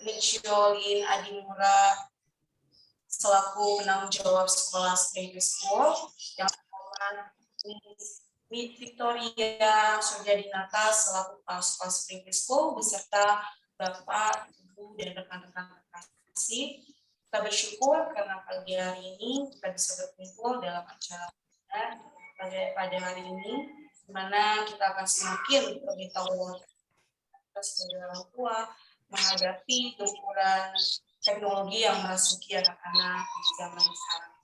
Michiolin Adimura selaku penanggung jawab sekolah Spring School, yang pertama Miss Victoria Suryadinata selaku kepala sekolah Spring School beserta Bapak, Ibu, dan rekan-rekan terkasih. Kita bersyukur karena pagi hari ini kita bisa berkumpul dalam acara pada hari ini, di mana kita akan semakin lebih tahu kita sebagai orang tua menghadapi tumpuran teknologi yang merasuki anak-anak di zaman sekarang.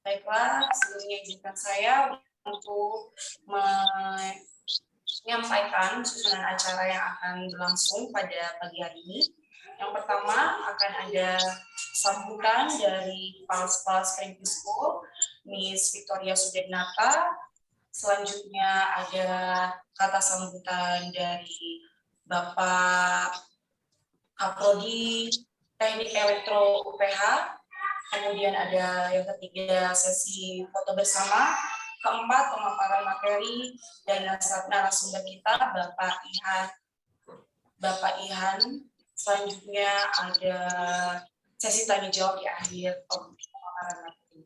Baiklah, sebelumnya izinkan saya untuk menyampaikan susunan acara yang akan berlangsung pada pagi hari ini. Yang pertama akan ada sambutan dari Kepala Sekolah Spring School, Miss Victoria Suryadinata. Selanjutnya ada kata sambutan dari Bapak Kaprodi Teknik Elektro UPH. Kemudian ada yang ketiga sesi foto bersama. Keempat, pemaparan materi dan narasumber kita Bapak Ihan. Selanjutnya ada sesi tanya jawab di akhir pemaparan materi.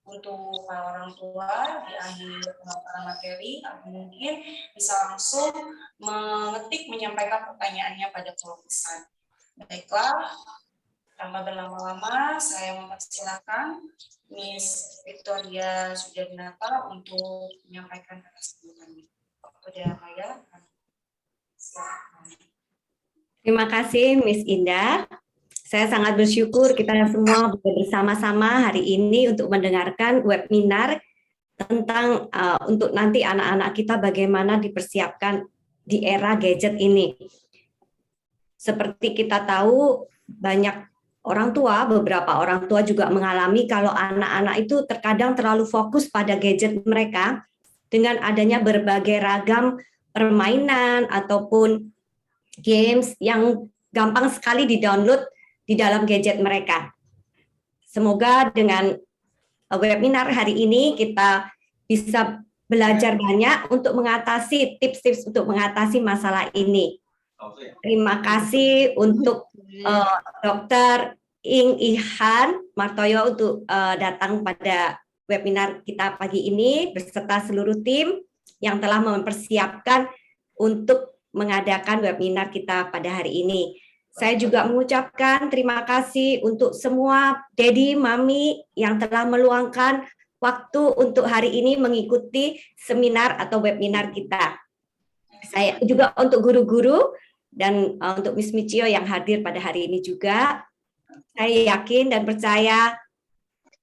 Untuk para orang tua di akhir pemaparan materi, mungkin bisa langsung menyampaikan pertanyaannya pada kolom pesan. Baiklah, tanpa berlama-lama, saya mempersilakan Miss Victoria Suryadinata untuk menyampaikan kata sambutannya. Waktu dia Maya, silakan. Terima kasih, Miss Indah. Saya sangat bersyukur kita semua bersama-sama hari ini untuk mendengarkan webinar tentang untuk nanti anak-anak kita bagaimana dipersiapkan di era gadget ini. Seperti kita tahu, banyak orang tua, beberapa orang tua juga mengalami kalau anak-anak itu terkadang terlalu fokus pada gadget mereka dengan adanya berbagai ragam permainan ataupun games yang gampang sekali di-download di dalam gadget mereka. Semoga dengan webinar hari ini kita bisa belajar banyak untuk mengatasi tips-tips untuk mengatasi masalah ini. Terima kasih untuk Dr. Ing Ihan Martoyo untuk datang pada webinar kita pagi ini beserta seluruh tim yang telah mempersiapkan untuk mengadakan webinar kita pada hari ini. Saya juga mengucapkan terima kasih untuk semua Dedi, Mami yang telah meluangkan waktu untuk hari ini mengikuti seminar atau webinar kita. Saya juga untuk guru-guru dan untuk Miss Michio yang hadir pada hari ini juga. Saya yakin dan percaya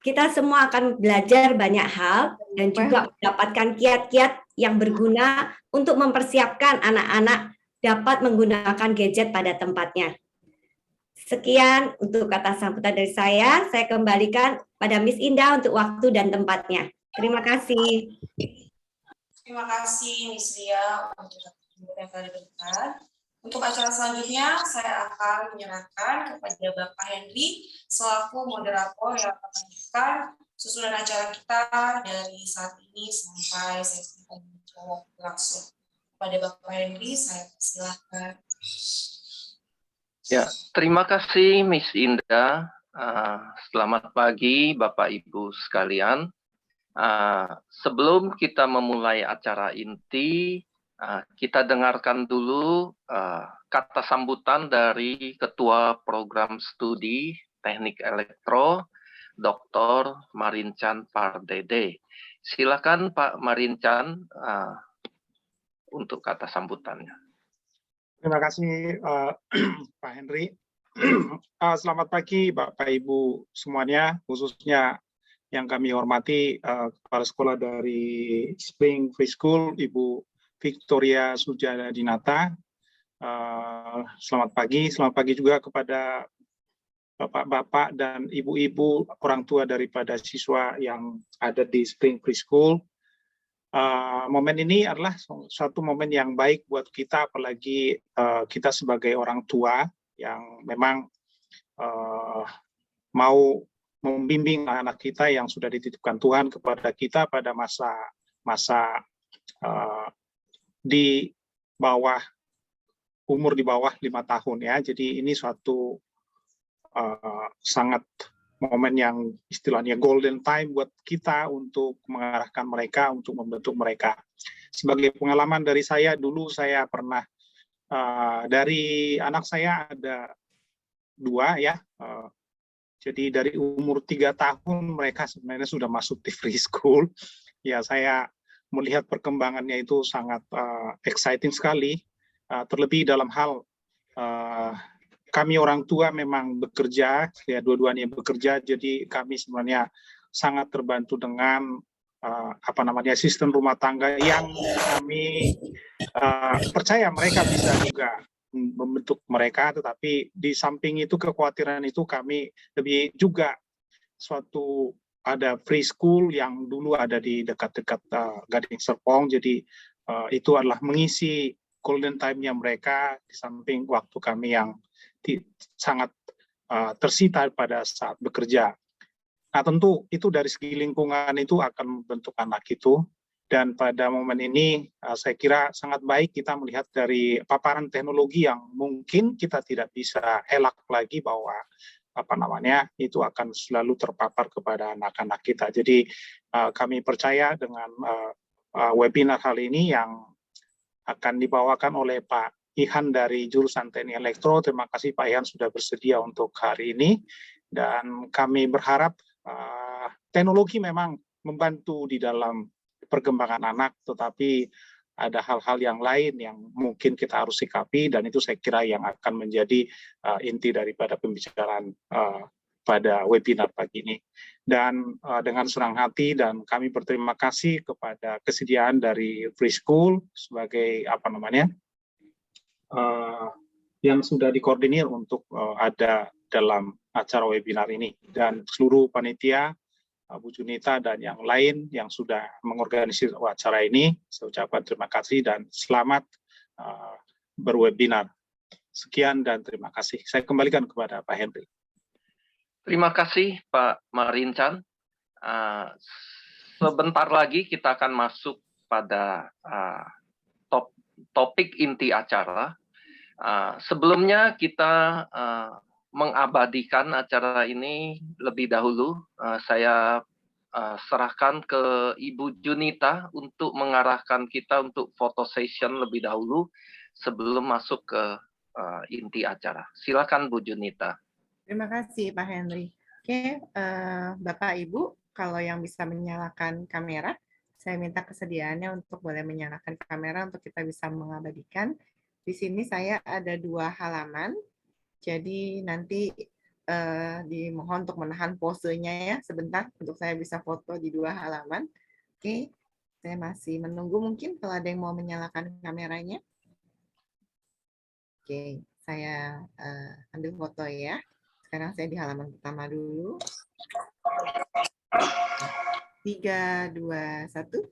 kita semua akan belajar banyak hal dan juga mendapatkan kiat-kiat yang berguna untuk mempersiapkan anak-anak dapat menggunakan gadget pada tempatnya. Sekian untuk kata sambutan dari saya kembalikan pada Miss Indah untuk waktu dan tempatnya. Terima kasih. Terima kasih Miss Lia untuk yang telah diberikan. Untuk acara selanjutnya, saya akan menyerahkan kepada Bapak Henry selaku moderator yang akan melanjutkan susunan acara kita dari saat ini sampai sesi tanya jawab langsung. Pada Bapak Henry, saya persilahkan. Ya, terima kasih Miss Indah. Selamat pagi Bapak Ibu sekalian. Sebelum kita memulai acara inti, kita dengarkan dulu kata sambutan dari Ketua Program Studi Teknik Elektro, Dr. Marincan Pardede. Silakan Pak Marincan untuk kata sambutannya. Terima kasih Pak Henry. Selamat pagi Bapak Ibu semuanya, khususnya yang kami hormati kepala sekolah dari Spring Free School, Ibu Victoria Suryadinata. Selamat pagi juga kepada bapak-bapak dan ibu-ibu orang tua daripada siswa yang ada di Spring Free School. Momen ini adalah suatu momen yang baik buat kita, apalagi kita sebagai orang tua yang memang mau membimbing anak kita yang sudah dititipkan Tuhan kepada kita pada masa di bawah umur di bawah 5 tahun ya. Jadi ini suatu sangat momen yang istilahnya golden time buat kita untuk mengarahkan mereka, untuk membentuk mereka. Sebagai pengalaman dari saya, dulu saya pernah dari anak saya ada 2 ya. Jadi dari umur 3 tahun mereka sebenarnya sudah masuk di preschool. Ya, saya melihat perkembangannya itu sangat exciting sekali. Terlebih dalam hal kami orang tua memang bekerja, ya dua-duanya bekerja, jadi kami sebenarnya sangat terbantu dengan sistem rumah tangga yang kami percaya mereka bisa juga membentuk mereka, tetapi di samping itu kekhawatiran itu kami lebih juga suatu ada preschool yang dulu ada di dekat-dekat Gading Serpong, jadi itu adalah mengisi golden time-nya mereka di samping waktu kami yang sangat tersita pada saat bekerja. Nah, tentu itu dari segi lingkungan itu akan membentuk anak itu. Dan pada momen ini saya kira sangat baik kita melihat dari paparan teknologi yang mungkin kita tidak bisa elak lagi bahwa itu akan selalu terpapar kepada anak-anak kita. Jadi kami percaya dengan webinar kali ini yang akan dibawakan oleh Pak Ihan dari jurusan Teknik Elektro. Terima kasih Pak Ihan sudah bersedia untuk hari ini. Dan kami berharap teknologi memang membantu di dalam perkembangan anak, tetapi ada hal-hal yang lain yang mungkin kita harus sikapi, dan itu saya kira yang akan menjadi inti daripada pembicaraan pada webinar pagi ini. Dan dengan senang hati dan kami berterima kasih kepada kesediaan dari Preschool sebagai yang sudah dikoordinir untuk ada dalam acara webinar ini, dan seluruh panitia, Bu Junita dan yang lain yang sudah mengorganisir acara ini. Saya ucapkan terima kasih dan selamat berwebinar. Sekian dan terima kasih. Saya kembalikan kepada Pak Henry. Terima kasih Pak Marincan. Sebentar lagi kita akan masuk pada topik inti acara. Sebelumnya kita mengabadikan acara ini lebih dahulu. Saya serahkan ke Ibu Junita untuk mengarahkan kita untuk foto session lebih dahulu sebelum masuk ke inti acara. Silakan Bu Junita. Terima kasih Pak Henry. Oke, Bapak Ibu, kalau yang bisa menyalakan kamera, saya minta kesediaannya untuk boleh menyalakan kamera untuk kita bisa mengabadikan. Di sini saya ada 2 halaman, jadi nanti dimohon untuk menahan posenya ya sebentar untuk saya bisa foto di 2 halaman. Oke, saya masih menunggu mungkin kalau ada yang mau menyalakan kameranya. Oke, saya ambil foto ya. Sekarang saya di halaman pertama dulu. 3, 2, 1.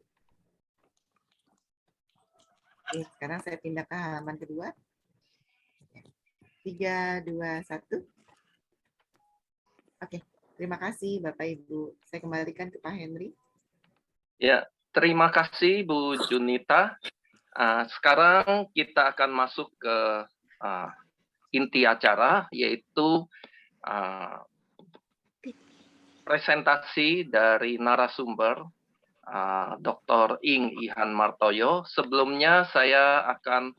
Oke, sekarang saya pindah ke halaman kedua. 3, 2, 1. Oke, terima kasih Bapak Ibu. Saya kembalikan ke Pak Henry. Ya, terima kasih Bu Junita. Sekarang kita akan masuk ke inti acara, yaitu presentasi dari narasumber Dr. Ing Ihan Martoyo. Sebelumnya saya akan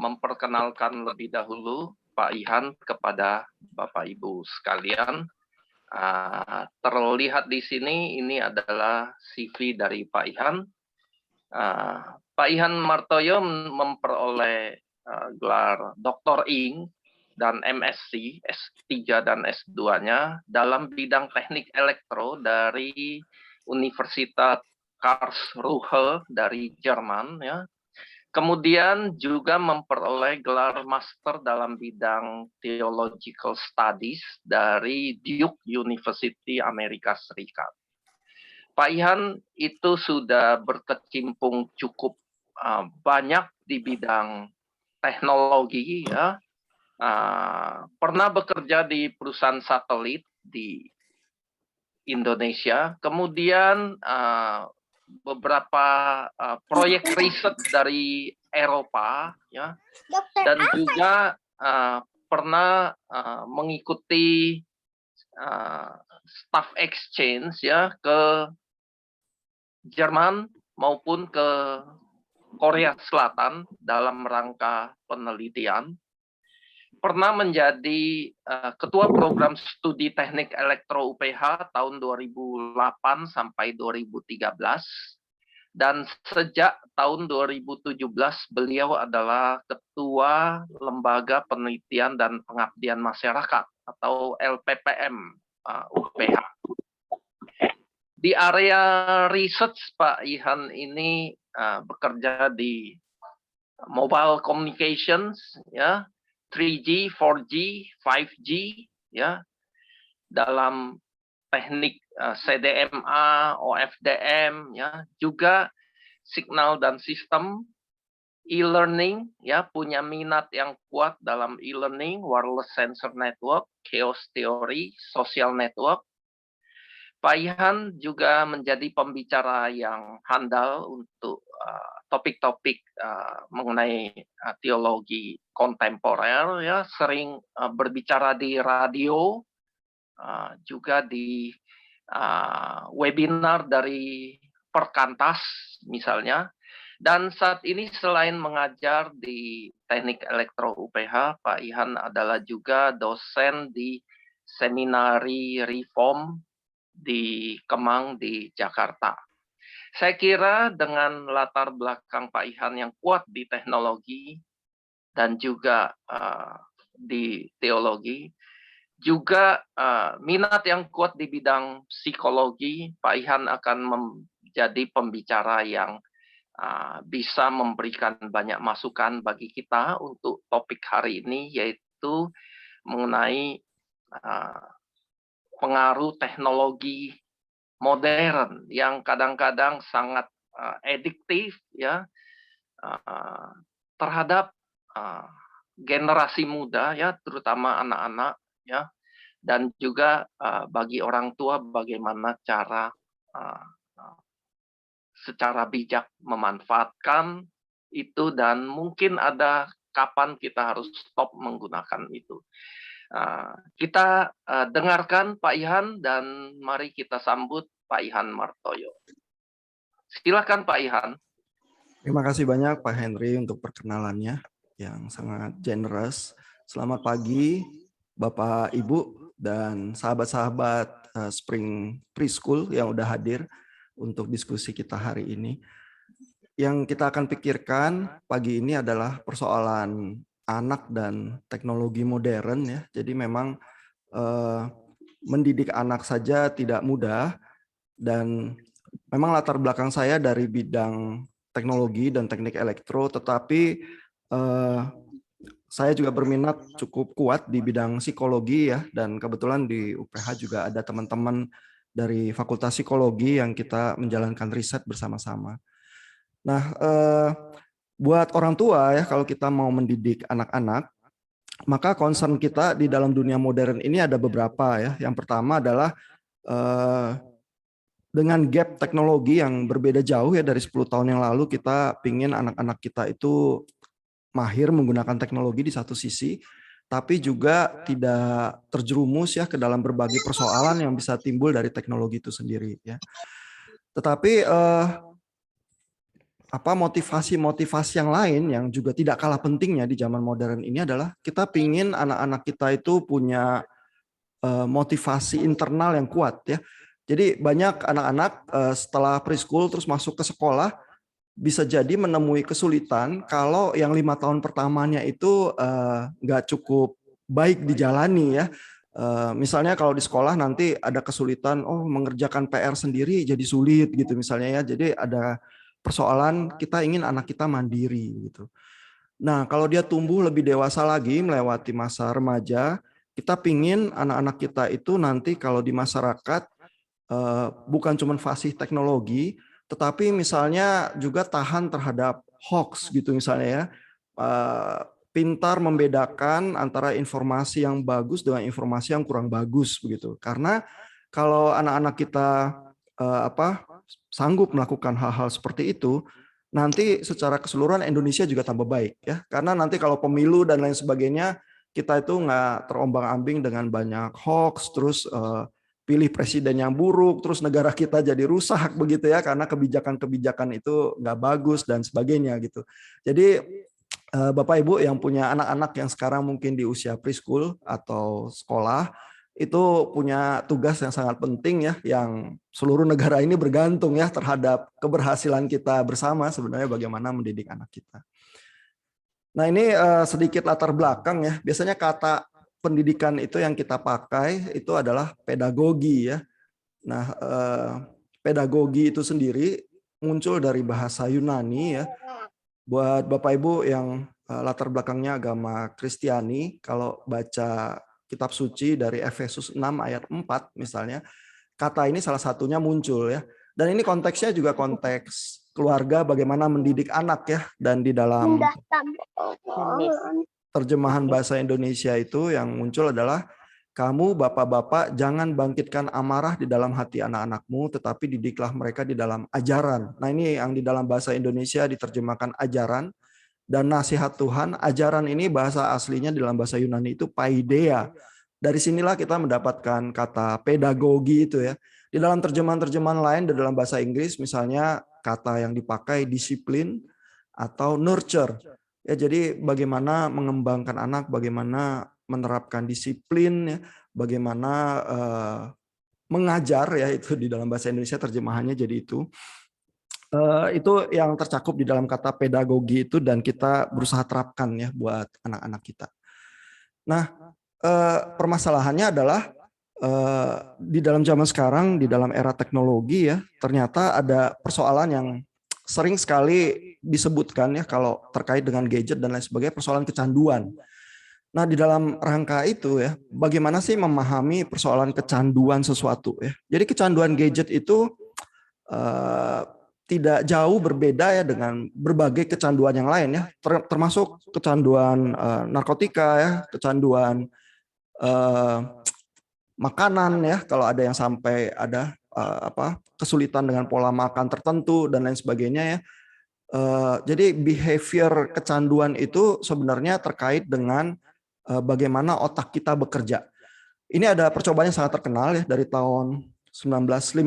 memperkenalkan lebih dahulu Pak Ihan kepada Bapak Ibu sekalian. Terlihat di sini ini adalah CV dari Pak Ihan. Pak Ihan Martoyo memperoleh gelar Dr. Ing dan MSc, S3 dan S2-nya dalam bidang teknik elektro dari Universitas Karlsruhe dari Jerman, ya. Kemudian juga memperoleh gelar master dalam bidang Theological Studies dari Duke University Amerika Serikat. Pak Ihan itu sudah berkecimpung cukup banyak di bidang teknologi, ya. Pernah bekerja di perusahaan satelit di Indonesia, kemudian beberapa proyek riset dari Eropa, ya, dan juga pernah mengikuti staff exchange ya ke Jerman maupun ke Korea Selatan dalam rangka penelitian. Pernah menjadi ketua program studi teknik elektro UPH tahun 2008 sampai 2013. Dan sejak tahun 2017 beliau adalah ketua Lembaga Penelitian dan Pengabdian Masyarakat atau LPPM UPH. Di area research Pak Ihan ini bekerja di mobile communications, ya, 3G, 4G, 5G, ya, dalam teknik CDMA, OFDM, ya, juga signal dan sistem, e-learning, ya, punya minat yang kuat dalam e-learning, wireless sensor network, chaos theory, social network. Pak Ihan juga menjadi pembicara yang handal untuk topik-topik mengenai teologi kontemporer, ya, sering berbicara di radio, juga di webinar dari Perkantas misalnya. Dan saat ini selain mengajar di Teknik Elektro UPH, Pak Ihan adalah juga dosen di Seminari Reform di Kemang di Jakarta. Saya kira dengan latar belakang Pak Ihan yang kuat di teknologi dan juga di teologi, juga minat yang kuat di bidang psikologi, Pak Ihan akan menjadi pembicara yang bisa memberikan banyak masukan bagi kita untuk topik hari ini, yaitu mengenai pengaruh teknologi modern yang kadang-kadang sangat adiktif, ya, terhadap generasi muda, ya, terutama anak-anak, ya, dan juga bagi orang tua bagaimana cara secara bijak memanfaatkan itu, dan mungkin ada kapan kita harus stop menggunakan itu. Kita dengarkan Pak Ihan dan mari kita sambut Pak Ihan Martoyo. Silakan Pak Ihan. Terima kasih banyak Pak Henry untuk perkenalannya yang sangat generous. Selamat pagi Bapak Ibu dan sahabat-sahabat Spring Preschool yang udah hadir untuk diskusi kita hari ini. Yang kita akan pikirkan pagi ini adalah persoalan anak dan teknologi modern, ya. Jadi memang mendidik anak saja tidak mudah, dan memang latar belakang saya dari bidang teknologi dan teknik elektro, tetapi saya juga berminat cukup kuat di bidang psikologi, ya, dan kebetulan di UPH juga ada teman-teman dari Fakultas Psikologi yang kita menjalankan riset bersama-sama. Nah, buat orang tua, ya, kalau kita mau mendidik anak-anak, maka concern kita di dalam dunia modern ini ada beberapa, ya. Yang pertama adalah dengan gap teknologi yang berbeda jauh, ya, dari 10 tahun yang lalu kita pingin anak-anak kita itu mahir menggunakan teknologi di satu sisi, tapi juga tidak terjerumus, ya, ke dalam berbagai persoalan yang bisa timbul dari teknologi itu sendiri, ya. Tetapi motivasi yang lain yang juga tidak kalah pentingnya di zaman modern ini adalah kita pingin anak-anak kita itu punya motivasi internal yang kuat, ya. Jadi banyak anak-anak setelah preschool terus masuk ke sekolah bisa jadi menemui kesulitan kalau yang 5 tahun pertamanya itu nggak cukup baik dijalani, ya. Misalnya kalau di sekolah nanti ada kesulitan, mengerjakan PR sendiri jadi sulit gitu misalnya, ya. Jadi ada persoalan kita ingin anak kita mandiri gitu. Nah, kalau dia tumbuh lebih dewasa lagi melewati masa remaja, kita pingin anak-anak kita itu nanti kalau di masyarakat bukan cuma fasih teknologi, tetapi misalnya juga tahan terhadap hoax gitu misalnya, ya. Pintar membedakan antara informasi yang bagus dengan informasi yang kurang bagus begitu. Karena kalau anak-anak kita sanggup melakukan hal-hal seperti itu, nanti secara keseluruhan Indonesia juga tambah baik ya. Karena nanti kalau pemilu dan lain sebagainya kita itu nggak terombang-ambing dengan banyak hoax, terus pilih presiden yang buruk, terus negara kita jadi rusak begitu ya karena kebijakan-kebijakan itu nggak bagus dan sebagainya gitu. Jadi Bapak Ibu yang punya anak-anak yang sekarang mungkin di usia preschool atau sekolah itu punya tugas yang sangat penting ya, yang seluruh negara ini bergantung ya terhadap keberhasilan kita bersama sebenarnya bagaimana mendidik anak kita. Nah ini sedikit latar belakang ya. Biasanya kata pendidikan itu yang kita pakai itu adalah pedagogi ya. Nah pedagogi itu sendiri muncul dari bahasa Yunani ya. Buat Bapak Ibu yang latar belakangnya agama Kristiani, kalau baca kitab suci dari Efesus 6 ayat 4 misalnya, kata ini salah satunya muncul ya. Dan ini konteksnya juga konteks keluarga bagaimana mendidik anak ya. Dan di dalam terjemahan bahasa Indonesia itu yang muncul adalah kamu bapak-bapak jangan bangkitkan amarah di dalam hati anak-anakmu tetapi didiklah mereka di dalam ajaran. Nah ini yang di dalam bahasa Indonesia diterjemahkan ajaran dan nasihat Tuhan. Ajaran ini bahasa aslinya di dalam bahasa Yunani itu paideia. Dari sinilah kita mendapatkan kata pedagogi itu ya. Di dalam terjemahan-terjemahan lain di dalam bahasa Inggris misalnya kata yang dipakai disiplin atau nurture. Ya, jadi bagaimana mengembangkan anak, bagaimana menerapkan disiplin, ya, bagaimana mengajar ya itu di dalam bahasa Indonesia terjemahannya jadi itu. Itu yang tercakup di dalam kata pedagogi itu dan kita berusaha terapkan ya buat anak-anak kita. Nah, permasalahannya adalah di dalam zaman sekarang, di dalam era teknologi ya, ternyata ada persoalan yang sering sekali disebutkan ya kalau terkait dengan gadget dan lain sebagainya, persoalan kecanduan. Nah, di dalam rangka itu ya, bagaimana sih memahami persoalan kecanduan sesuatu ya. Jadi kecanduan gadget itu tidak jauh berbeda ya dengan berbagai kecanduan yang lain ya, termasuk kecanduan narkotika ya, kecanduan makanan ya, kalau ada yang sampai ada kesulitan dengan pola makan tertentu dan lain sebagainya ya. Jadi behavior kecanduan itu sebenarnya terkait dengan bagaimana otak kita bekerja. Ini ada percobaan yang sangat terkenal ya dari tahun 1956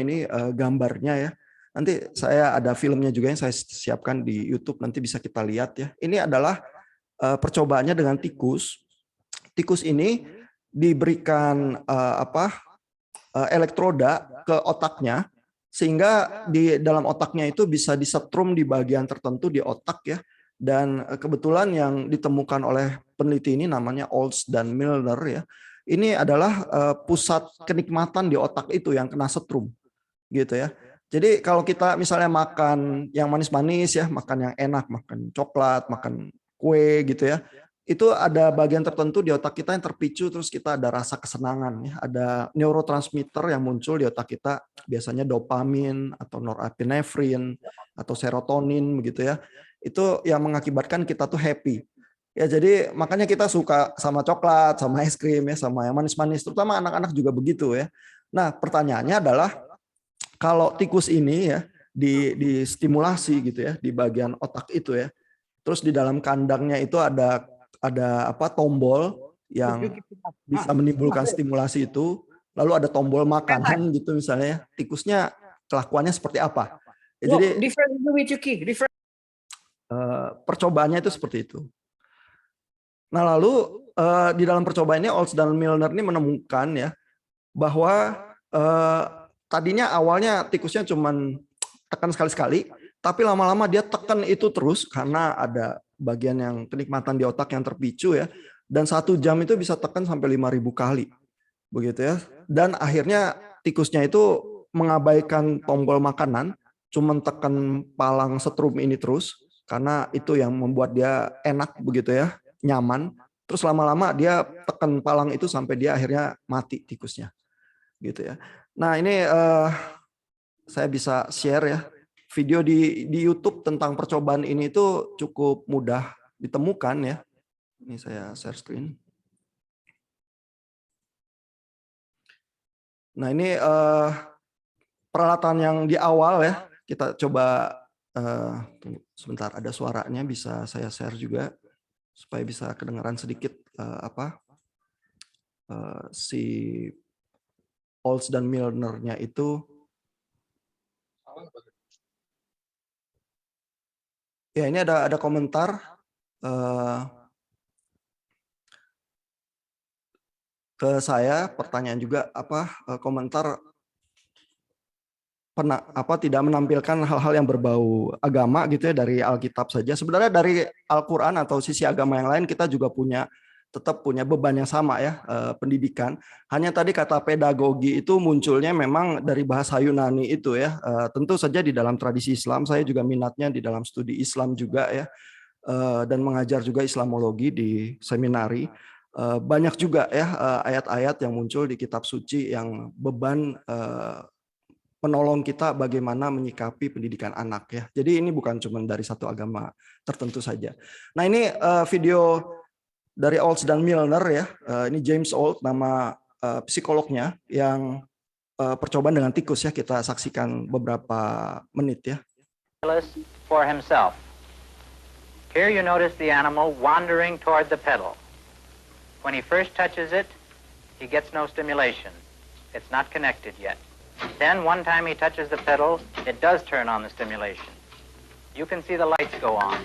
ini gambarnya ya. Nanti saya ada filmnya juga yang saya siapkan di YouTube, nanti bisa kita lihat ya. Ini adalah percobaannya dengan tikus. Tikus ini diberikan elektroda ke otaknya sehingga di dalam otaknya itu bisa disetrum di bagian tertentu di otak ya. Dan kebetulan yang ditemukan oleh peneliti ini namanya Olds dan Milner ya. Ini adalah pusat kenikmatan di otak itu yang kena setrum gitu ya. Jadi kalau kita misalnya makan yang manis-manis ya, makan yang enak, makan coklat, makan kue gitu ya, itu ada bagian tertentu di otak kita yang terpicu, terus kita ada rasa kesenangan ya, ada neurotransmitter yang muncul di otak kita, biasanya dopamin atau norepinefrin atau serotonin begitu ya. Itu yang mengakibatkan kita tuh happy. Ya jadi makanya kita suka sama coklat, sama es krim ya, sama yang manis-manis, terutama anak-anak juga begitu ya. Nah, pertanyaannya adalah kalau tikus ini ya distimulasi gitu ya di bagian otak itu ya. Terus di dalam kandangnya itu ada tombol yang bisa menimbulkan stimulasi itu, lalu ada tombol makanan gitu misalnya. Tikusnya kelakuannya seperti apa? Ya, jadi percobaannya itu seperti itu. Nah, lalu di dalam percobaan ini Olds dan Milner ini menemukan ya bahwa tadinya awalnya tikusnya cuman tekan sekali-sekali, tapi lama-lama dia tekan itu terus karena ada bagian yang kenikmatan di otak yang terpicu ya, dan 1 jam itu bisa tekan sampai 5.000 kali, begitu ya. Dan akhirnya tikusnya itu mengabaikan tombol makanan, cuman tekan palang setrum ini terus, karena itu yang membuat dia enak begitu ya, nyaman. Terus lama-lama dia tekan palang itu sampai dia akhirnya mati tikusnya, gitu ya. Nah ini saya bisa share ya video di YouTube tentang percobaan ini itu cukup mudah ditemukan ya. Ini saya share screen. Nah ini peralatan yang di awal ya, kita coba Tunggu sebentar, ada suaranya, bisa saya share juga supaya bisa kedengaran sedikit si Olds dan Milner-nya itu. Ya, ini ada komentar ke saya, pertanyaan juga komentar tidak menampilkan hal-hal yang berbau agama gitu ya dari Alkitab saja. Sebenarnya dari Al-Qur'an atau sisi agama yang lain kita juga tetap punya beban yang sama ya, pendidikan. Hanya tadi kata pedagogi itu munculnya memang dari bahasa Yunani itu ya. Tentu saja di dalam tradisi Islam, saya juga minatnya di dalam studi Islam juga ya, dan mengajar juga Islamologi di seminari. Banyak juga ya ayat-ayat yang muncul di kitab suci yang beban menolong kita bagaimana menyikapi pendidikan anak ya. Jadi ini bukan cuma dari satu agama tertentu saja. Nah, ini video dari Olds dan Milner ya. Ini James Olds, nama psikolognya, yang percobaan dengan tikus ya. Kita saksikan beberapa menit ya. For himself. Here you notice the animal wandering toward the pedal. When he first touches it, he gets no stimulation. It's not connected yet. Then one time he touches the pedal, it does turn on the stimulation. You can see the lights go on.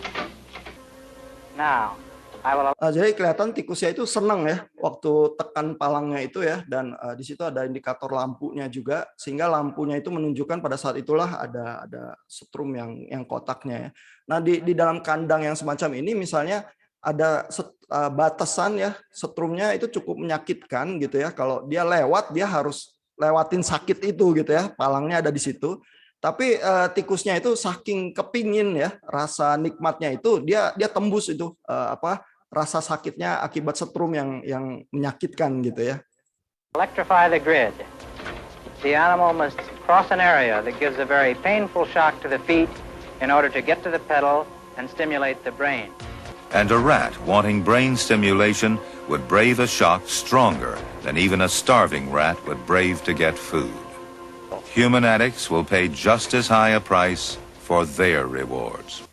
Now, I will... Jadi kelihatan tikusnya itu senang ya waktu tekan palangnya itu ya, dan di situ ada indikator lampunya juga, sehingga lampunya itu menunjukkan pada saat itulah ada setrum yang kotaknya ya. Nah, di dalam kandang yang semacam ini misalnya ada batasan ya, setrumnya itu cukup menyakitkan gitu ya. Kalau dia lewat, dia harus lewatin sakit itu gitu ya, palangnya ada di situ. Tapi tikusnya itu saking kepingin ya, rasa nikmatnya itu dia tembus itu rasa sakitnya akibat setrum yang menyakitkan gitu ya. Electrify the grid. The animal must cross an area that gives a very painful shock to the feet in order to get to the pedal and stimulate the brain. And a rat wanting brain stimulation would brave a shock stronger than even a starving rat would brave to get food. Human addicts will pay just as high a price for their rewards.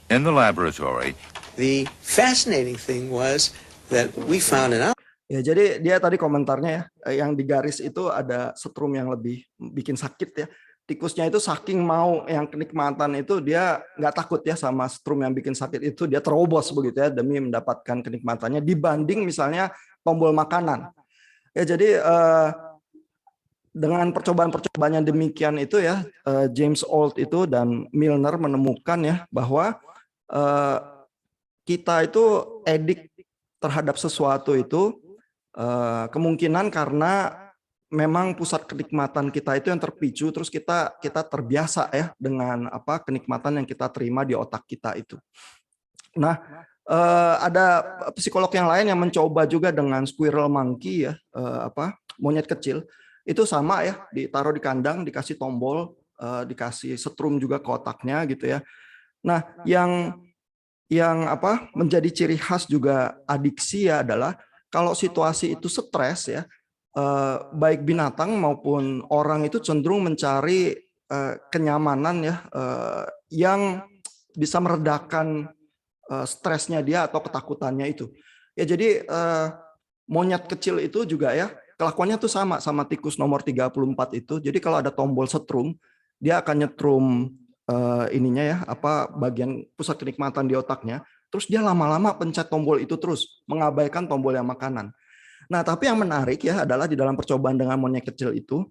In the laboratory, the fascinating thing was that we found an... Ya, jadi dia tadi komentarnya ya, yang di garis itu ada setrum yang lebih bikin sakit ya. Tikusnya itu saking mau yang kenikmatan itu, dia nggak takut ya sama setrum yang bikin sakit itu, dia terobos begitu ya demi mendapatkan kenikmatannya dibanding misalnya tombol makanan. Ya, jadi dengan percobaan-percobaan yang demikian itu ya, James Olds itu dan Milner menemukan ya bahwa kita itu edik terhadap sesuatu itu kemungkinan karena memang pusat kenikmatan kita itu yang terpicu, terus kita terbiasa ya dengan kenikmatan yang kita terima di otak kita itu. Nah, ada psikolog yang lain yang mencoba juga dengan squirrel monkey ya, monyet kecil. Itu sama ya, ditaruh di kandang, dikasih tombol, dikasih setrum juga ke otaknya gitu ya. Nah, yang menjadi ciri khas juga adiksi ya adalah kalau situasi itu stres ya, baik binatang maupun orang itu cenderung mencari kenyamanan ya, yang bisa meredakan stresnya dia atau ketakutannya itu. Ya, jadi monyet kecil itu juga ya kelakuannya tuh sama tikus nomor 34 itu. Jadi kalau ada tombol setrum, dia akan nyetrum ininya ya, bagian pusat kenikmatan di otaknya. Terus dia lama-lama pencet tombol itu terus, mengabaikan tombol yang makanan. Nah, tapi yang menarik ya adalah di dalam percobaan dengan monyet kecil itu,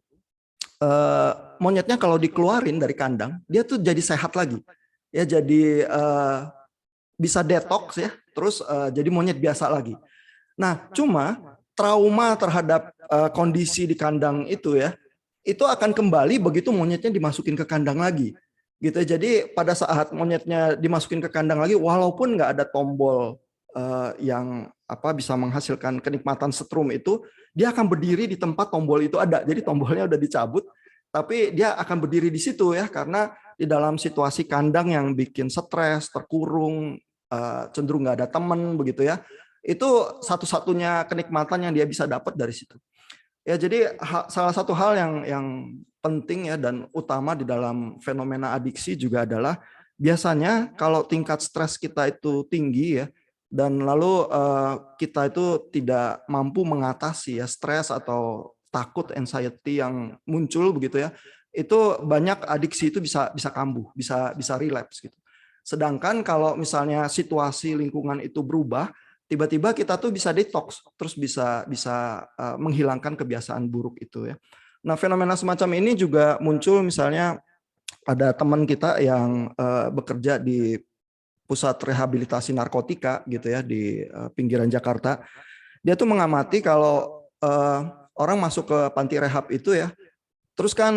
monyetnya kalau dikeluarin dari kandang, dia tuh jadi sehat lagi. Ya, jadi bisa detox ya, terus jadi monyet biasa lagi. Nah, cuma trauma terhadap kondisi di kandang itu ya, itu akan kembali begitu monyetnya dimasukin ke kandang lagi. Gitu. Jadi pada saat monyetnya dimasukin ke kandang lagi, walaupun nggak ada tombol yang bisa menghasilkan kenikmatan setrum itu, dia akan berdiri di tempat tombol itu ada. Jadi tombolnya udah dicabut, tapi dia akan berdiri di situ ya, karena di dalam situasi kandang yang bikin stres, terkurung, cenderung nggak ada teman begitu ya. Itu satu-satunya kenikmatan yang dia bisa dapat dari situ. Ya, jadi salah satu hal yang penting ya dan utama di dalam fenomena adiksi juga adalah biasanya kalau tingkat stres kita itu tinggi ya, dan lalu kita itu tidak mampu mengatasi ya stres atau takut, anxiety yang muncul begitu ya, itu banyak adiksi itu bisa kambuh, bisa relapse gitu. Sedangkan kalau misalnya situasi lingkungan itu berubah, tiba-tiba kita tuh bisa detox, terus bisa menghilangkan kebiasaan buruk itu ya. Nah, fenomena semacam ini juga muncul misalnya ada teman kita yang bekerja di pusat rehabilitasi narkotika gitu ya di pinggiran Jakarta. Dia tuh mengamati kalau orang masuk ke panti rehab itu ya, terus kan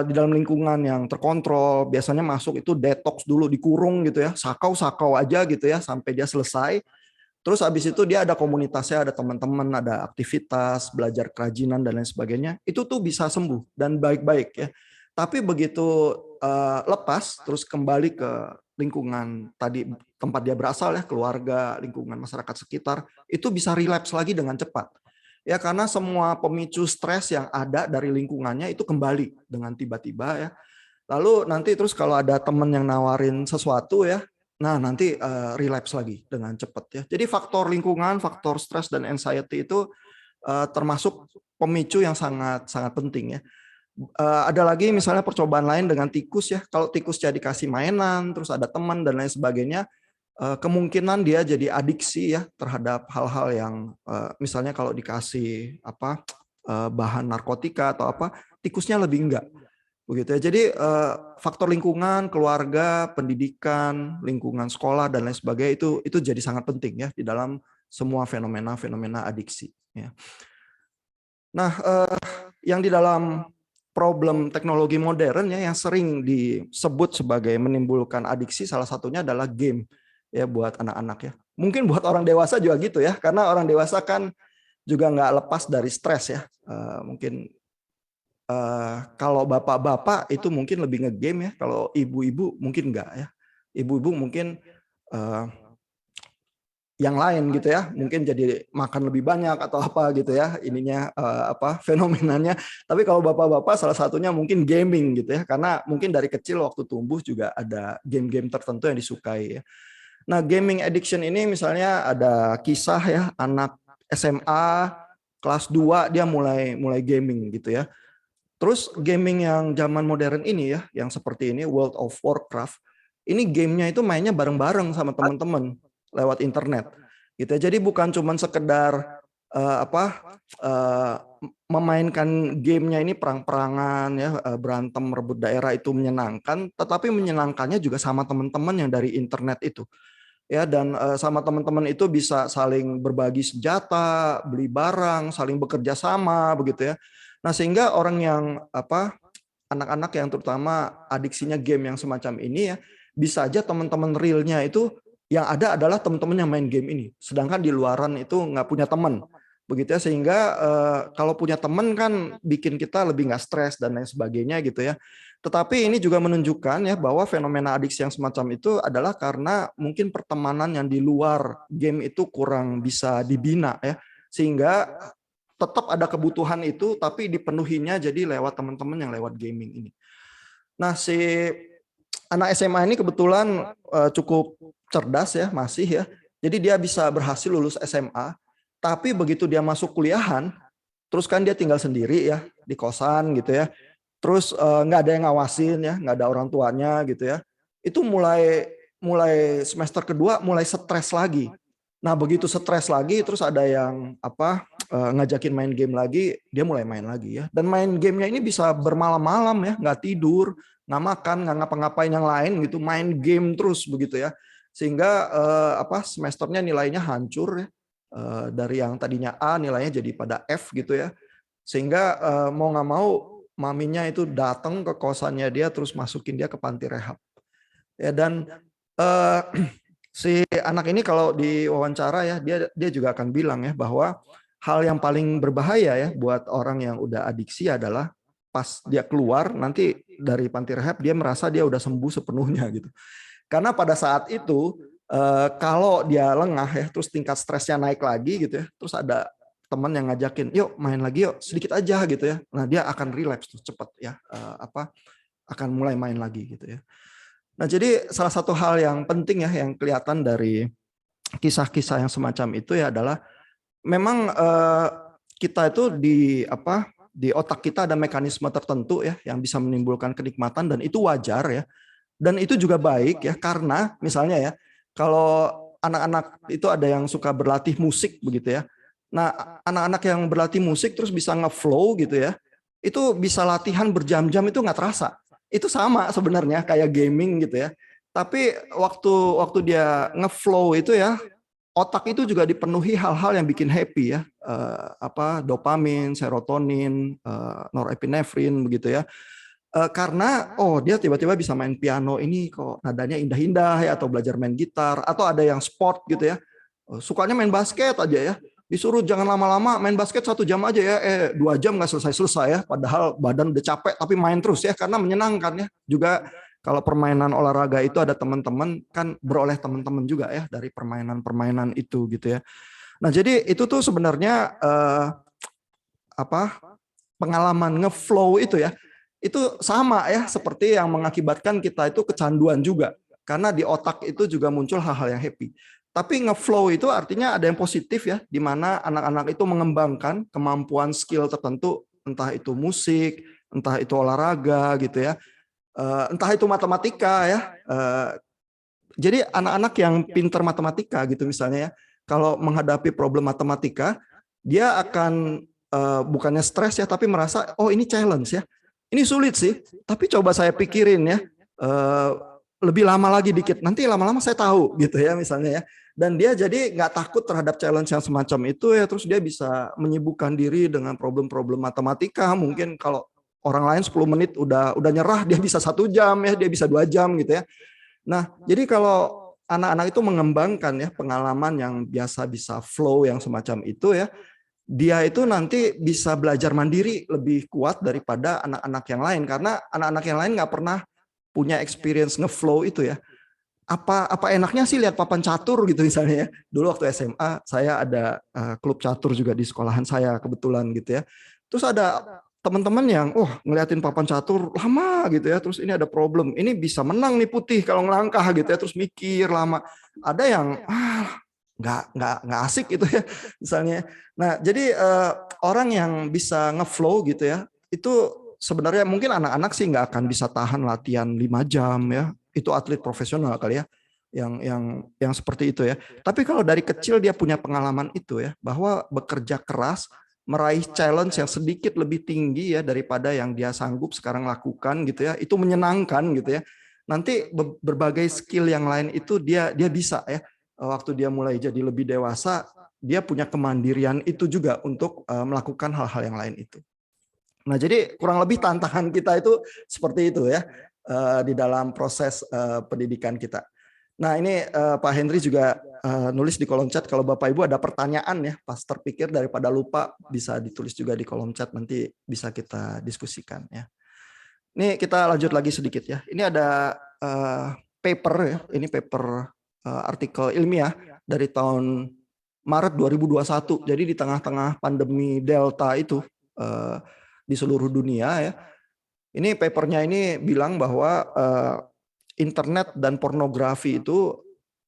di dalam lingkungan yang terkontrol, biasanya masuk itu detox dulu, dikurung gitu ya, sakau-sakau aja gitu ya, sampai dia selesai. Terus habis itu dia ada komunitasnya, ada teman-teman, ada aktivitas, belajar kerajinan dan lain sebagainya. Itu tuh bisa sembuh dan baik-baik ya. Tapi begitu lepas, terus kembali ke lingkungan tadi tempat dia berasal ya, keluarga, lingkungan masyarakat sekitar, itu bisa relapse lagi dengan cepat. Ya, karena semua pemicu stres yang ada dari lingkungannya itu kembali dengan tiba-tiba ya. Lalu nanti terus kalau ada teman yang nawarin sesuatu ya, nah nanti relapse lagi dengan cepat ya. Jadi faktor lingkungan, faktor stres dan anxiety itu termasuk pemicu yang sangat penting ya. Ada lagi misalnya percobaan lain dengan tikus ya. Kalau tikus jadi dikasih mainan, terus ada teman dan lain sebagainya, kemungkinan dia jadi adiksi ya terhadap hal-hal yang misalnya kalau dikasih bahan narkotika atau apa, tikusnya lebih enggak begitu ya. Jadi faktor lingkungan, keluarga, pendidikan, lingkungan sekolah dan lain sebagainya itu jadi sangat penting ya di dalam semua fenomena adiksi ya. Nah, yang di dalam problem teknologi modern ya yang sering disebut sebagai menimbulkan adiksi, salah satunya adalah game ya buat anak-anak ya. Mungkin buat orang dewasa juga gitu ya, karena orang dewasa kan juga nggak lepas dari stres ya. Mungkin kalau bapak-bapak itu mungkin lebih ngegame ya, kalau ibu-ibu mungkin enggak ya. Ibu-ibu mungkin yang lain gitu ya, mungkin jadi makan lebih banyak atau apa gitu ya, ininya fenomenanya. Tapi kalau bapak-bapak salah satunya mungkin gaming gitu ya, karena mungkin dari kecil waktu tumbuh juga ada game-game tertentu yang disukai ya. Nah, gaming addiction ini misalnya ada kisah ya, anak SMA kelas 2 dia mulai gaming gitu ya. Terus gaming yang zaman modern ini ya, yang seperti ini World of Warcraft, ini gamenya itu mainnya bareng-bareng sama teman-teman lewat internet. Gitu ya. Jadi bukan cuma sekedar memainkan gamenya ini perang-perangan ya, berantem merebut daerah itu menyenangkan, tetapi menyenangkannya juga sama teman-teman yang dari internet itu. Ya, dan sama teman-teman itu bisa saling berbagi senjata, beli barang, saling bekerja sama begitu ya. Nah, sehingga orang yang anak-anak yang terutama adiksinya game yang semacam ini ya, bisa aja teman-teman realnya itu yang ada adalah teman-teman yang main game ini, sedangkan di luaran itu nggak punya teman begitu ya, sehingga kalau punya teman kan bikin kita lebih nggak stres dan lain sebagainya gitu ya. Tetapi ini juga menunjukkan ya bahwa fenomena adiksi yang semacam itu adalah karena mungkin pertemanan yang di luar game itu kurang bisa dibina ya, sehingga tetap ada kebutuhan itu tapi dipenuhinya jadi lewat teman-teman yang lewat gaming ini. Nah, si anak SMA ini kebetulan cukup cerdas ya, masih ya. Jadi dia bisa berhasil lulus SMA, tapi begitu dia masuk kuliahan, terus kan dia tinggal sendiri ya di kosan gitu ya. Terus nggak ada yang ngawasin ya, nggak ada orang tuanya gitu ya. Itu mulai semester kedua mulai stres lagi. Nah, begitu stres lagi, terus ada yang ngajakin main game lagi, dia mulai main lagi ya. Dan main gamenya ini bisa bermalam-malam ya, nggak tidur, nggak makan, nggak ngapa-ngapain yang lain gitu, main game terus begitu ya. Sehingga semesternya nilainya hancur ya. Dari yang tadinya A nilainya jadi pada F gitu ya. Sehingga mau nggak mau maminya itu datang ke kosannya dia terus masukin dia ke panti rehab. Ya, dan si anak ini kalau diwawancara ya dia juga akan bilang ya bahwa hal yang paling berbahaya ya buat orang yang udah adiksi adalah pas dia keluar nanti dari panti rehab dia merasa dia udah sembuh sepenuhnya gitu. Karena pada saat itu kalau dia lengah ya terus tingkat stresnya naik lagi gitu ya, terus ada teman yang ngajakin, yuk main lagi yuk sedikit aja gitu ya. Nah, dia akan relapse tuh cepat ya, akan mulai main lagi gitu ya. Nah, jadi salah satu hal yang penting ya yang kelihatan dari kisah-kisah yang semacam itu ya adalah memang kita itu di otak kita ada mekanisme tertentu ya yang bisa menimbulkan kenikmatan dan itu wajar ya. Dan itu juga baik ya karena misalnya ya kalau anak-anak itu ada yang suka berlatih musik begitu ya. Nah, anak-anak yang berlatih musik terus bisa ngeflow gitu ya. Itu bisa latihan berjam-jam itu nggak terasa. Itu sama sebenarnya kayak gaming gitu ya. Tapi waktu dia ngeflow itu ya otak itu juga dipenuhi hal-hal yang bikin happy ya, dopamin, serotonin, norepinefrin begitu ya. Karena dia tiba-tiba bisa main piano ini kok nadanya indah-indah ya, atau belajar main gitar, atau ada yang sport gitu ya, sukanya main basket aja ya, disuruh jangan lama-lama main basket 1 jam aja ya, 2 jam nggak selesai-selesai ya, padahal badan udah capek tapi main terus ya karena menyenangkan ya. Juga kalau permainan olahraga itu ada teman-teman kan beroleh teman-teman juga ya dari permainan-permainan itu gitu ya. Nah, jadi itu tuh sebenarnya pengalaman ngeflow itu ya. Itu sama ya seperti yang mengakibatkan kita itu kecanduan juga. Karena di otak itu juga muncul hal-hal yang happy. Tapi ngeflow itu artinya ada yang positif ya, di mana anak-anak itu mengembangkan kemampuan skill tertentu, entah itu musik, entah itu olahraga gitu ya. Entah itu matematika ya. Jadi anak-anak yang pintar matematika gitu misalnya ya, kalau menghadapi problem matematika, dia akan bukannya stres ya, tapi merasa oh ini challenge ya. Ini sulit sih, tapi coba saya pikirin ya, lebih lama lagi dikit, nanti lama-lama saya tahu gitu ya misalnya ya. Dan dia jadi nggak takut terhadap challenge yang semacam itu ya, terus dia bisa menyibukkan diri dengan problem-problem matematika. Mungkin kalau orang lain 10 menit udah nyerah, dia bisa 1 jam ya, dia bisa 2 jam gitu ya. Nah, jadi kalau anak-anak itu mengembangkan ya pengalaman yang biasa bisa flow yang semacam itu ya, dia itu nanti bisa belajar mandiri lebih kuat daripada anak-anak yang lain, karena anak-anak yang lain nggak pernah punya experience ngeflow itu ya. Apa enaknya sih lihat papan catur gitu misalnya ya. Dulu waktu SMA saya ada klub catur juga di sekolahan saya kebetulan gitu ya. Terus ada teman-teman yang ngeliatin papan catur lama gitu ya, terus ini ada problem, ini bisa menang nih putih kalau ngelangkah gitu ya, terus mikir lama. Ada yang nggak asik gitu ya misalnya. Nah, jadi orang yang bisa ngeflow gitu ya, itu sebenarnya mungkin anak-anak sih nggak akan bisa tahan latihan 5 jam ya. Itu atlet profesional kali ya yang seperti itu ya. Tapi kalau dari kecil dia punya pengalaman itu ya, bahwa bekerja keras meraih challenge yang sedikit lebih tinggi ya daripada yang dia sanggup sekarang lakukan gitu ya, itu menyenangkan gitu ya. Nanti berbagai skill yang lain itu dia bisa ya, waktu dia mulai jadi lebih dewasa, dia punya kemandirian itu juga untuk melakukan hal-hal yang lain itu. Nah, jadi kurang lebih tantangan kita itu seperti itu ya di dalam proses pendidikan kita. Nah, ini Pak Henry juga nulis di kolom chat, kalau Bapak Ibu ada pertanyaan ya, pas terpikir daripada lupa bisa ditulis juga di kolom chat, nanti bisa kita diskusikan ya. Ini kita lanjut lagi sedikit ya. Ini ada paper ya, ini paper artikel ilmiah dari tahun Maret 2021. Jadi di tengah-tengah pandemi Delta itu di seluruh dunia ya. Ini papernya ini bilang bahwa internet dan pornografi itu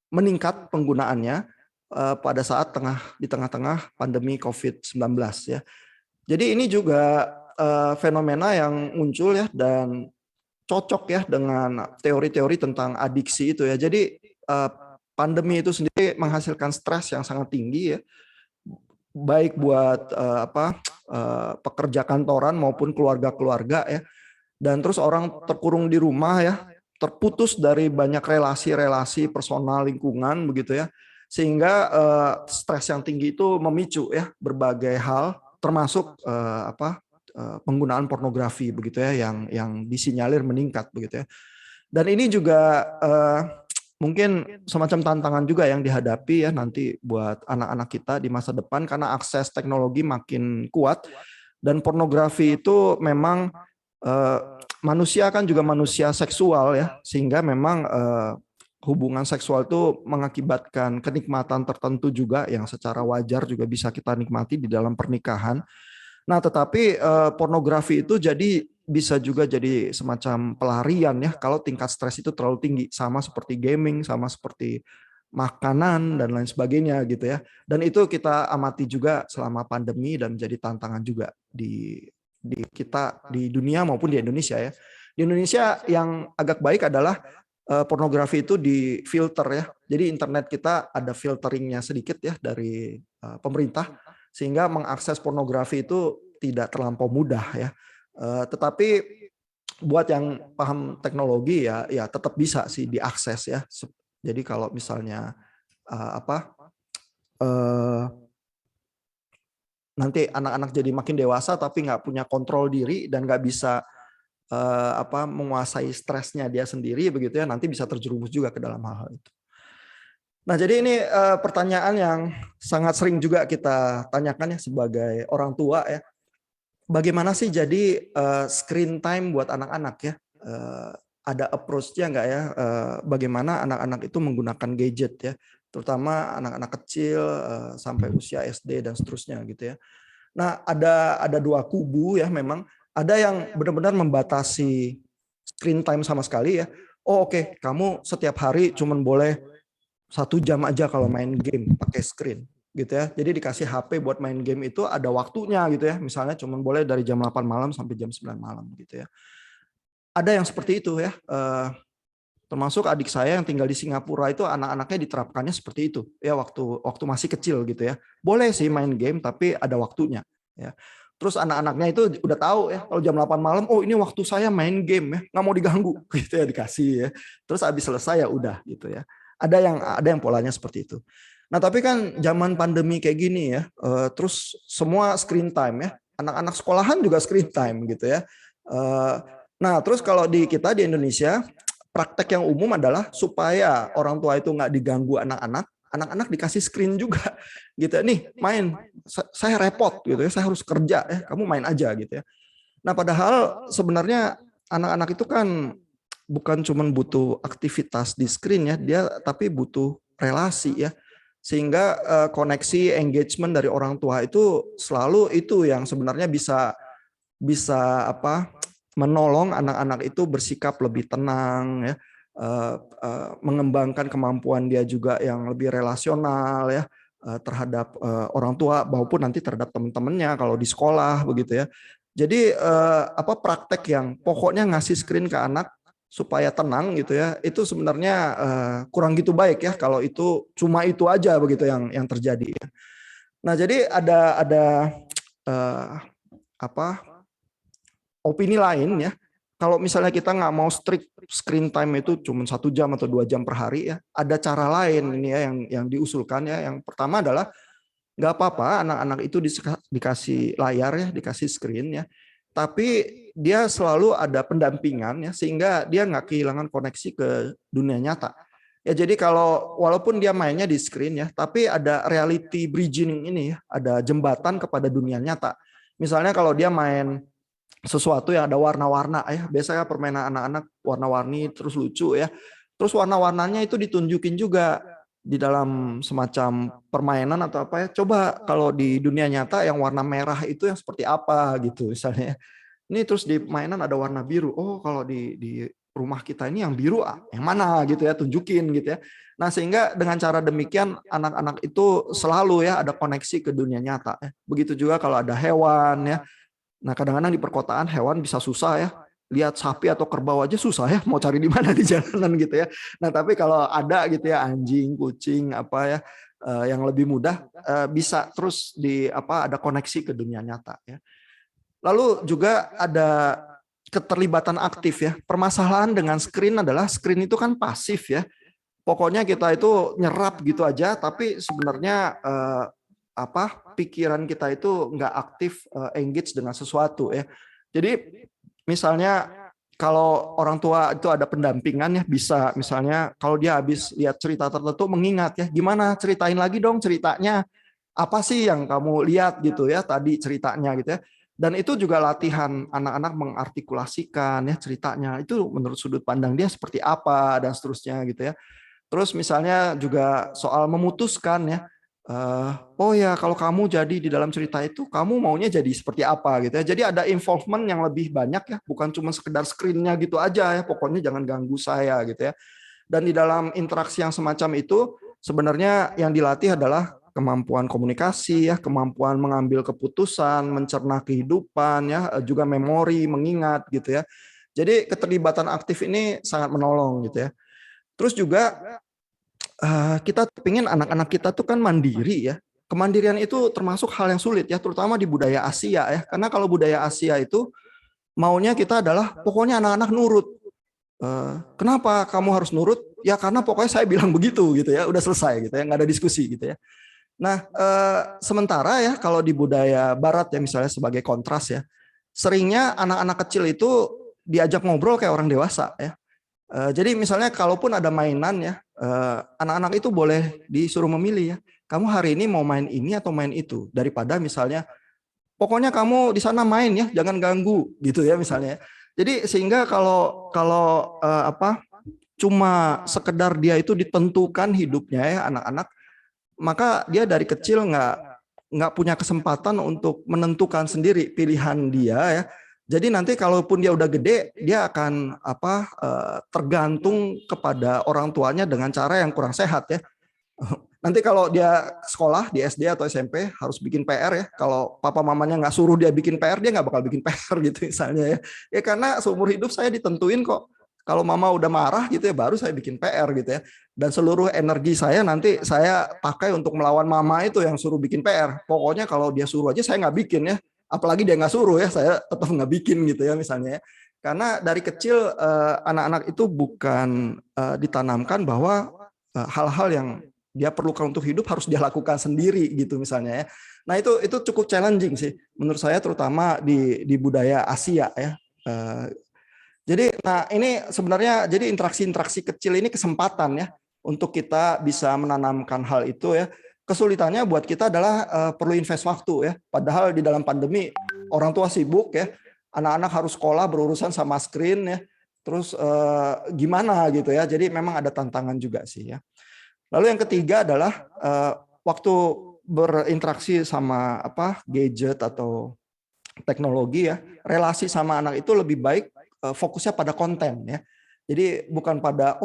meningkat penggunaannya pada saat di tengah-tengah pandemi COVID-19 ya. Jadi ini juga fenomena yang muncul ya dan cocok ya dengan teori-teori tentang adiksi itu ya. Jadi pandemi itu sendiri menghasilkan stres yang sangat tinggi ya, baik buat pekerja kantoran maupun keluarga-keluarga ya. Dan terus orang terkurung di rumah ya, terputus dari banyak relasi-relasi personal lingkungan begitu ya, sehingga stres yang tinggi itu memicu ya berbagai hal, termasuk penggunaan pornografi begitu ya, yang disinyalir meningkat begitu ya. Dan ini juga mungkin semacam tantangan juga yang dihadapi ya nanti buat anak-anak kita di masa depan, karena akses teknologi makin kuat dan pornografi itu memang manusia kan juga manusia seksual ya, sehingga memang hubungan seksual itu mengakibatkan kenikmatan tertentu juga yang secara wajar juga bisa kita nikmati di dalam pernikahan. Nah, tetapi pornografi itu jadi bisa juga jadi semacam pelarian ya kalau tingkat stres itu terlalu tinggi, sama seperti gaming, sama seperti makanan dan lain sebagainya gitu ya. Dan itu kita amati juga selama pandemi dan menjadi tantangan juga di kita di dunia maupun di Indonesia ya. Di Indonesia yang agak baik adalah pornografi itu di filter ya. Jadi internet kita ada filteringnya sedikit ya dari pemerintah sehingga mengakses pornografi itu tidak terlampau mudah ya. Tetapi buat yang paham teknologi ya tetap bisa sih diakses ya. Jadi kalau misalnya nanti anak-anak jadi makin dewasa tapi nggak punya kontrol diri dan nggak bisa menguasai stresnya dia sendiri begitu ya, nanti bisa terjerumus juga ke dalam hal-hal itu. Nah, jadi ini pertanyaan yang sangat sering juga kita tanyakan ya sebagai orang tua ya. Bagaimana sih jadi screen time buat anak-anak ya? Ada approach-nya nggak ya? Bagaimana anak-anak itu menggunakan gadget ya? Terutama anak-anak kecil sampai usia SD dan seterusnya gitu ya. Nah, ada dua kubu ya memang. Ada yang benar-benar membatasi screen time sama sekali ya. Oh oke, kamu setiap hari cuman boleh 1 jam aja kalau main game pakai screen gitu ya. Jadi dikasih HP buat main game itu ada waktunya gitu ya. Misalnya cuman boleh dari jam 8 malam sampai jam 9 malam gitu ya. Ada yang seperti itu ya. Termasuk adik saya yang tinggal di Singapura itu anak-anaknya diterapkannya seperti itu ya waktu masih kecil gitu ya. Boleh sih main game tapi ada waktunya ya. Terus anak-anaknya itu udah tahu ya kalau jam 8 malam, oh ini waktu saya main game ya, nggak mau diganggu gitu ya, dikasih ya. Terus habis selesai ya udah gitu ya. Ada yang polanya seperti itu. Nah, tapi kan zaman pandemi kayak gini ya, terus semua screen time ya. Anak-anak sekolahan juga screen time gitu ya. Nah, terus kalau di kita di Indonesia, praktek yang umum adalah supaya orang tua itu nggak diganggu anak-anak dikasih screen juga gitu ya. Nih main, saya repot gitu ya, saya harus kerja ya, kamu main aja gitu ya. Nah, padahal sebenarnya anak-anak itu kan bukan cuma butuh aktivitas di screen ya, dia tapi butuh relasi ya. Sehingga koneksi engagement dari orang tua itu selalu itu yang sebenarnya bisa menolong anak-anak itu bersikap lebih tenang ya, mengembangkan kemampuan dia juga yang lebih relasional ya terhadap orang tua maupun nanti terhadap teman-temannya kalau di sekolah begitu ya. Jadi praktek yang pokoknya ngasih screen ke anak supaya tenang gitu ya, itu sebenarnya kurang gitu baik ya kalau itu cuma itu aja begitu yang terjadi ya. Nah, jadi ada opini lain ya. Kalau misalnya kita nggak mau strict screen time itu cuma 1 jam atau 2 jam per hari ya, ada cara lain ini ya yang diusulkan ya. Yang pertama adalah nggak apa-apa anak-anak itu dikasih layar ya, dikasih screen ya, tapi dia selalu ada pendampingan ya, sehingga dia nggak kehilangan koneksi ke dunia nyata. Ya, jadi kalau walaupun dia mainnya di screen ya, tapi ada reality bridging ini ya, ada jembatan kepada dunia nyata. Misalnya kalau dia main sesuatu yang ada warna-warna ya, biasanya permainan anak-anak warna-warni terus lucu ya, terus warna-warnanya itu ditunjukin juga di dalam semacam permainan atau apa ya. Coba kalau di dunia nyata yang warna merah itu yang seperti apa gitu misalnya. Ini terus di mainan ada warna biru. Oh, kalau di rumah kita ini yang biru yang mana gitu ya, tunjukin gitu ya. Nah, sehingga dengan cara demikian anak-anak itu selalu ya ada koneksi ke dunia nyata ya. Begitu juga kalau ada hewan ya. Nah, kadang-kadang di perkotaan hewan bisa susah ya. Lihat sapi atau kerbau aja susah ya, mau cari di mana di jalanan gitu ya. Nah, tapi kalau ada gitu ya anjing, kucing apa ya yang lebih mudah bisa terus ada koneksi ke dunia nyata ya. Lalu juga ada keterlibatan aktif ya. Permasalahan dengan screen adalah screen itu kan pasif ya. Pokoknya kita itu nyerap gitu aja, tapi sebenarnya pikiran kita itu nggak aktif engage dengan sesuatu ya. Jadi misalnya kalau orang tua itu ada pendampingan ya, bisa misalnya kalau dia habis lihat cerita tertentu mengingat ya, gimana ceritain lagi dong ceritanya, apa sih yang kamu lihat gitu ya tadi ceritanya gitu ya. Dan itu juga latihan anak-anak mengartikulasikan ya ceritanya, itu menurut sudut pandang dia seperti apa dan seterusnya gitu ya. Terus misalnya juga soal memutuskan ya, oh ya kalau kamu jadi di dalam cerita itu kamu maunya jadi seperti apa gitu ya. Jadi ada involvement yang lebih banyak ya, bukan cuma sekedar screen-nya gitu aja ya, pokoknya jangan ganggu saya gitu ya. Dan di dalam interaksi yang semacam itu sebenarnya yang dilatih adalah kemampuan komunikasi ya, kemampuan mengambil keputusan, mencerna kehidupan ya, juga memori, mengingat gitu ya. Jadi keterlibatan aktif ini sangat menolong gitu ya. Terus juga kita ingin anak-anak kita tuh kan mandiri ya. Kemandirian itu termasuk hal yang sulit ya, terutama di budaya Asia ya. Karena kalau budaya Asia itu maunya kita adalah pokoknya anak-anak nurut. Kenapa kamu harus nurut? Ya karena pokoknya saya bilang begitu gitu ya, udah selesai gitu ya, nggak ada diskusi gitu ya. Nah, sementara ya kalau di budaya Barat ya misalnya sebagai kontras ya, seringnya anak-anak kecil itu diajak ngobrol kayak orang dewasa ya. Jadi misalnya kalaupun ada mainan ya, anak-anak itu boleh disuruh memilih ya. Kamu hari ini mau main ini atau main itu, daripada misalnya pokoknya kamu di sana main ya, jangan ganggu gitu ya misalnya. Jadi sehingga kalau cuma sekedar dia itu ditentukan hidupnya ya anak-anak, maka dia dari kecil nggak punya kesempatan untuk menentukan sendiri pilihan dia ya. Jadi nanti kalaupun dia udah gede, dia akan tergantung kepada orang tuanya dengan cara yang kurang sehat ya. Nanti kalau dia sekolah di SD atau SMP harus bikin PR ya. Kalau papa mamanya nggak suruh dia bikin PR, dia nggak bakal bikin PR gitu misalnya ya. Ya karena seumur hidup saya ditentuin kok. Kalau mama udah marah gitu ya, baru saya bikin PR gitu ya. Dan seluruh energi saya nanti saya pakai untuk melawan mama itu yang suruh bikin PR. Pokoknya kalau dia suruh aja saya nggak bikin ya. Apalagi dia nggak suruh ya, saya tetap nggak bikin gitu ya misalnya ya. Karena dari kecil anak-anak itu bukan ditanamkan bahwa hal-hal yang dia perlukan untuk hidup harus dia lakukan sendiri gitu misalnya ya. Nah itu cukup challenging sih menurut saya, terutama di budaya Asia ya. Jadi nah ini sebenarnya jadi interaksi kecil ini kesempatan ya untuk kita bisa menanamkan hal itu ya. Kesulitannya buat kita adalah perlu invest waktu ya. Padahal di dalam pandemi orang tua sibuk ya, anak-anak harus sekolah berurusan sama screen ya. Terus gimana gitu ya. Jadi memang ada tantangan juga sih ya. Lalu yang ketiga adalah waktu berinteraksi sama gadget atau teknologi ya, relasi sama anak itu lebih baik fokusnya pada konten ya. Jadi bukan pada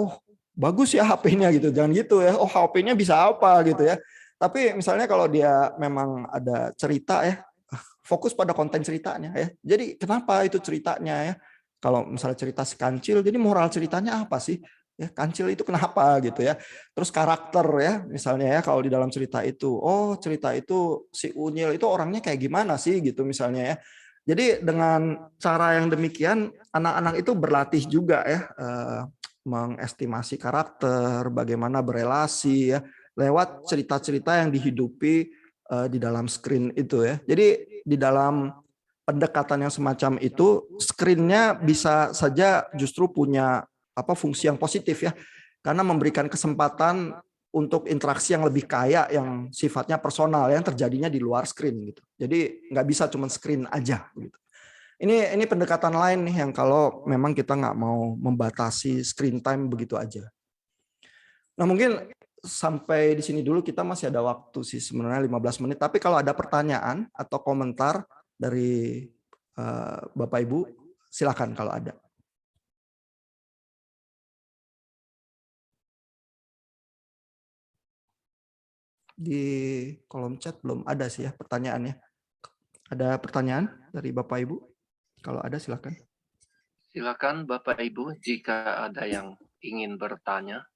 bagus ya HP-nya gitu, jangan gitu ya. HP-nya bisa apa gitu ya. Tapi misalnya kalau dia memang ada cerita ya, fokus pada konten ceritanya ya. Jadi kenapa itu ceritanya ya? Kalau misalnya cerita si kancil, jadi moral ceritanya apa sih? Ya, kancil itu kenapa gitu ya. Terus karakter ya, misalnya ya kalau di dalam cerita itu, cerita itu si Unyil itu orangnya kayak gimana sih gitu misalnya ya. Jadi dengan cara yang demikian anak-anak itu berlatih juga ya mengestimasi karakter, bagaimana berelasi ya lewat cerita-cerita yang dihidupi di dalam screen itu ya. Jadi di dalam pendekatan yang semacam itu, screen-nya bisa saja justru punya fungsi yang positif ya, karena memberikan kesempatan untuk interaksi yang lebih kaya yang sifatnya personal yang terjadinya di luar screen gitu. Jadi nggak bisa cuma screen aja gitu. Ini pendekatan lain nih yang kalau memang kita nggak mau membatasi screen time begitu aja. Nah mungkin sampai di sini dulu, kita masih ada waktu sih sebenarnya 15 menit. Tapi kalau ada pertanyaan atau komentar dari Bapak Ibu, silakan kalau ada. Di kolom chat belum ada sih ya pertanyaannya. Ada pertanyaan dari Bapak Ibu? Kalau ada silakan. Silakan Bapak Ibu jika ada yang ingin bertanya.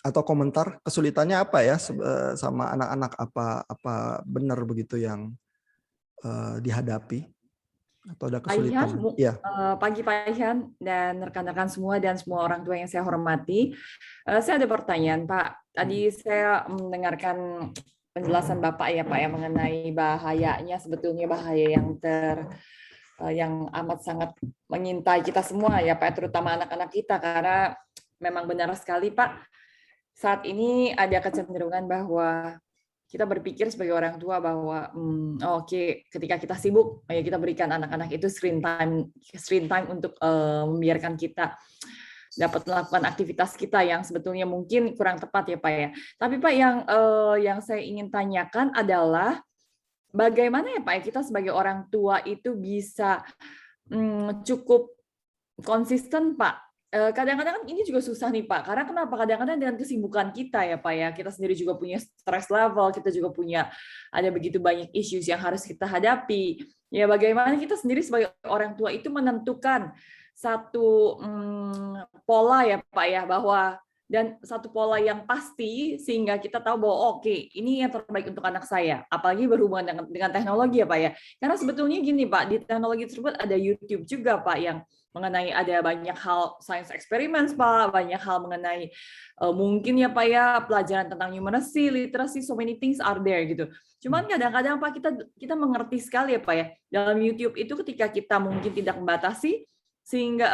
Atau komentar kesulitannya apa ya sama anak-anak, apa benar begitu yang dihadapi? Atau ada kesulitan? Ya. Pagi Pak Ihan dan rekan-rekan semua dan semua orang tua yang saya hormati. Saya ada pertanyaan Pak. Tadi saya mendengarkan penjelasan Bapak ya Pak ya mengenai bahayanya, sebetulnya bahaya yang amat sangat mengintai kita semua ya Pak, terutama anak-anak kita, karena memang benar sekali Pak. Saat ini ada kecenderungan bahwa kita berpikir sebagai orang tua bahwa oke, ketika kita sibuk, ya kita berikan anak-anak itu screen time untuk membiarkan kita dapat melakukan aktivitas kita yang sebetulnya mungkin kurang tepat ya Pak ya. Tapi Pak, yang saya ingin tanyakan adalah bagaimana ya Pak ya, kita sebagai orang tua itu bisa cukup konsisten Pak. Kadang-kadang kan ini juga susah nih Pak, karena kenapa? Kadang-kadang dengan kesibukan kita ya Pak ya, kita sendiri juga punya stress level, kita juga punya ada begitu banyak issues yang harus kita hadapi. Ya bagaimana kita sendiri sebagai orang tua itu menentukan satu pola ya Pak ya, bahwa dan satu pola yang pasti sehingga kita tahu bahwa oke, ini yang terbaik untuk anak saya. Apalagi berhubungan dengan teknologi ya Pak ya. Karena sebetulnya gini Pak, di teknologi tersebut ada YouTube juga Pak yang mengenai ada banyak hal science experiments Pak, banyak hal mengenai mungkin ya Pak ya pelajaran tentang numeracy, literacy, so many things are there gitu. Cuman kadang-kadang Pak kita mengerti sekali ya Pak ya, dalam YouTube itu ketika kita mungkin tidak membatasi sehingga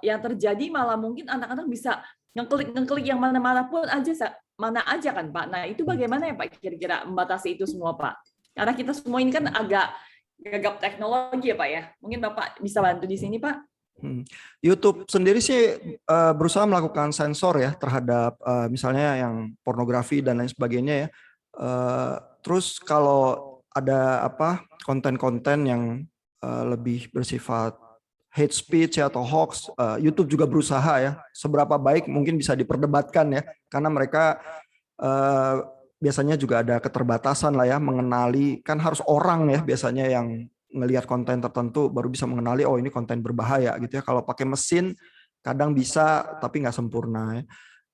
yang terjadi malah mungkin anak-anak bisa ngeklik yang mana aja kan Pak. Nah itu bagaimana ya Pak kira-kira membatasi itu semua Pak? Karena kita semua ini kan agak gagap teknologi ya Pak ya. Mungkin Bapak bisa bantu di sini Pak. YouTube sendiri sih berusaha melakukan sensor ya terhadap misalnya yang pornografi dan lain sebagainya ya. Terus kalau ada konten-konten yang lebih bersifat hate speech atau hoax, YouTube juga berusaha ya, seberapa baik mungkin bisa diperdebatkan ya, karena mereka biasanya juga ada keterbatasan lah ya, mengenali, kan harus orang ya biasanya yang ngelihat konten tertentu baru bisa mengenali, oh ini konten berbahaya gitu ya. Kalau pakai mesin kadang bisa tapi nggak sempurna ya.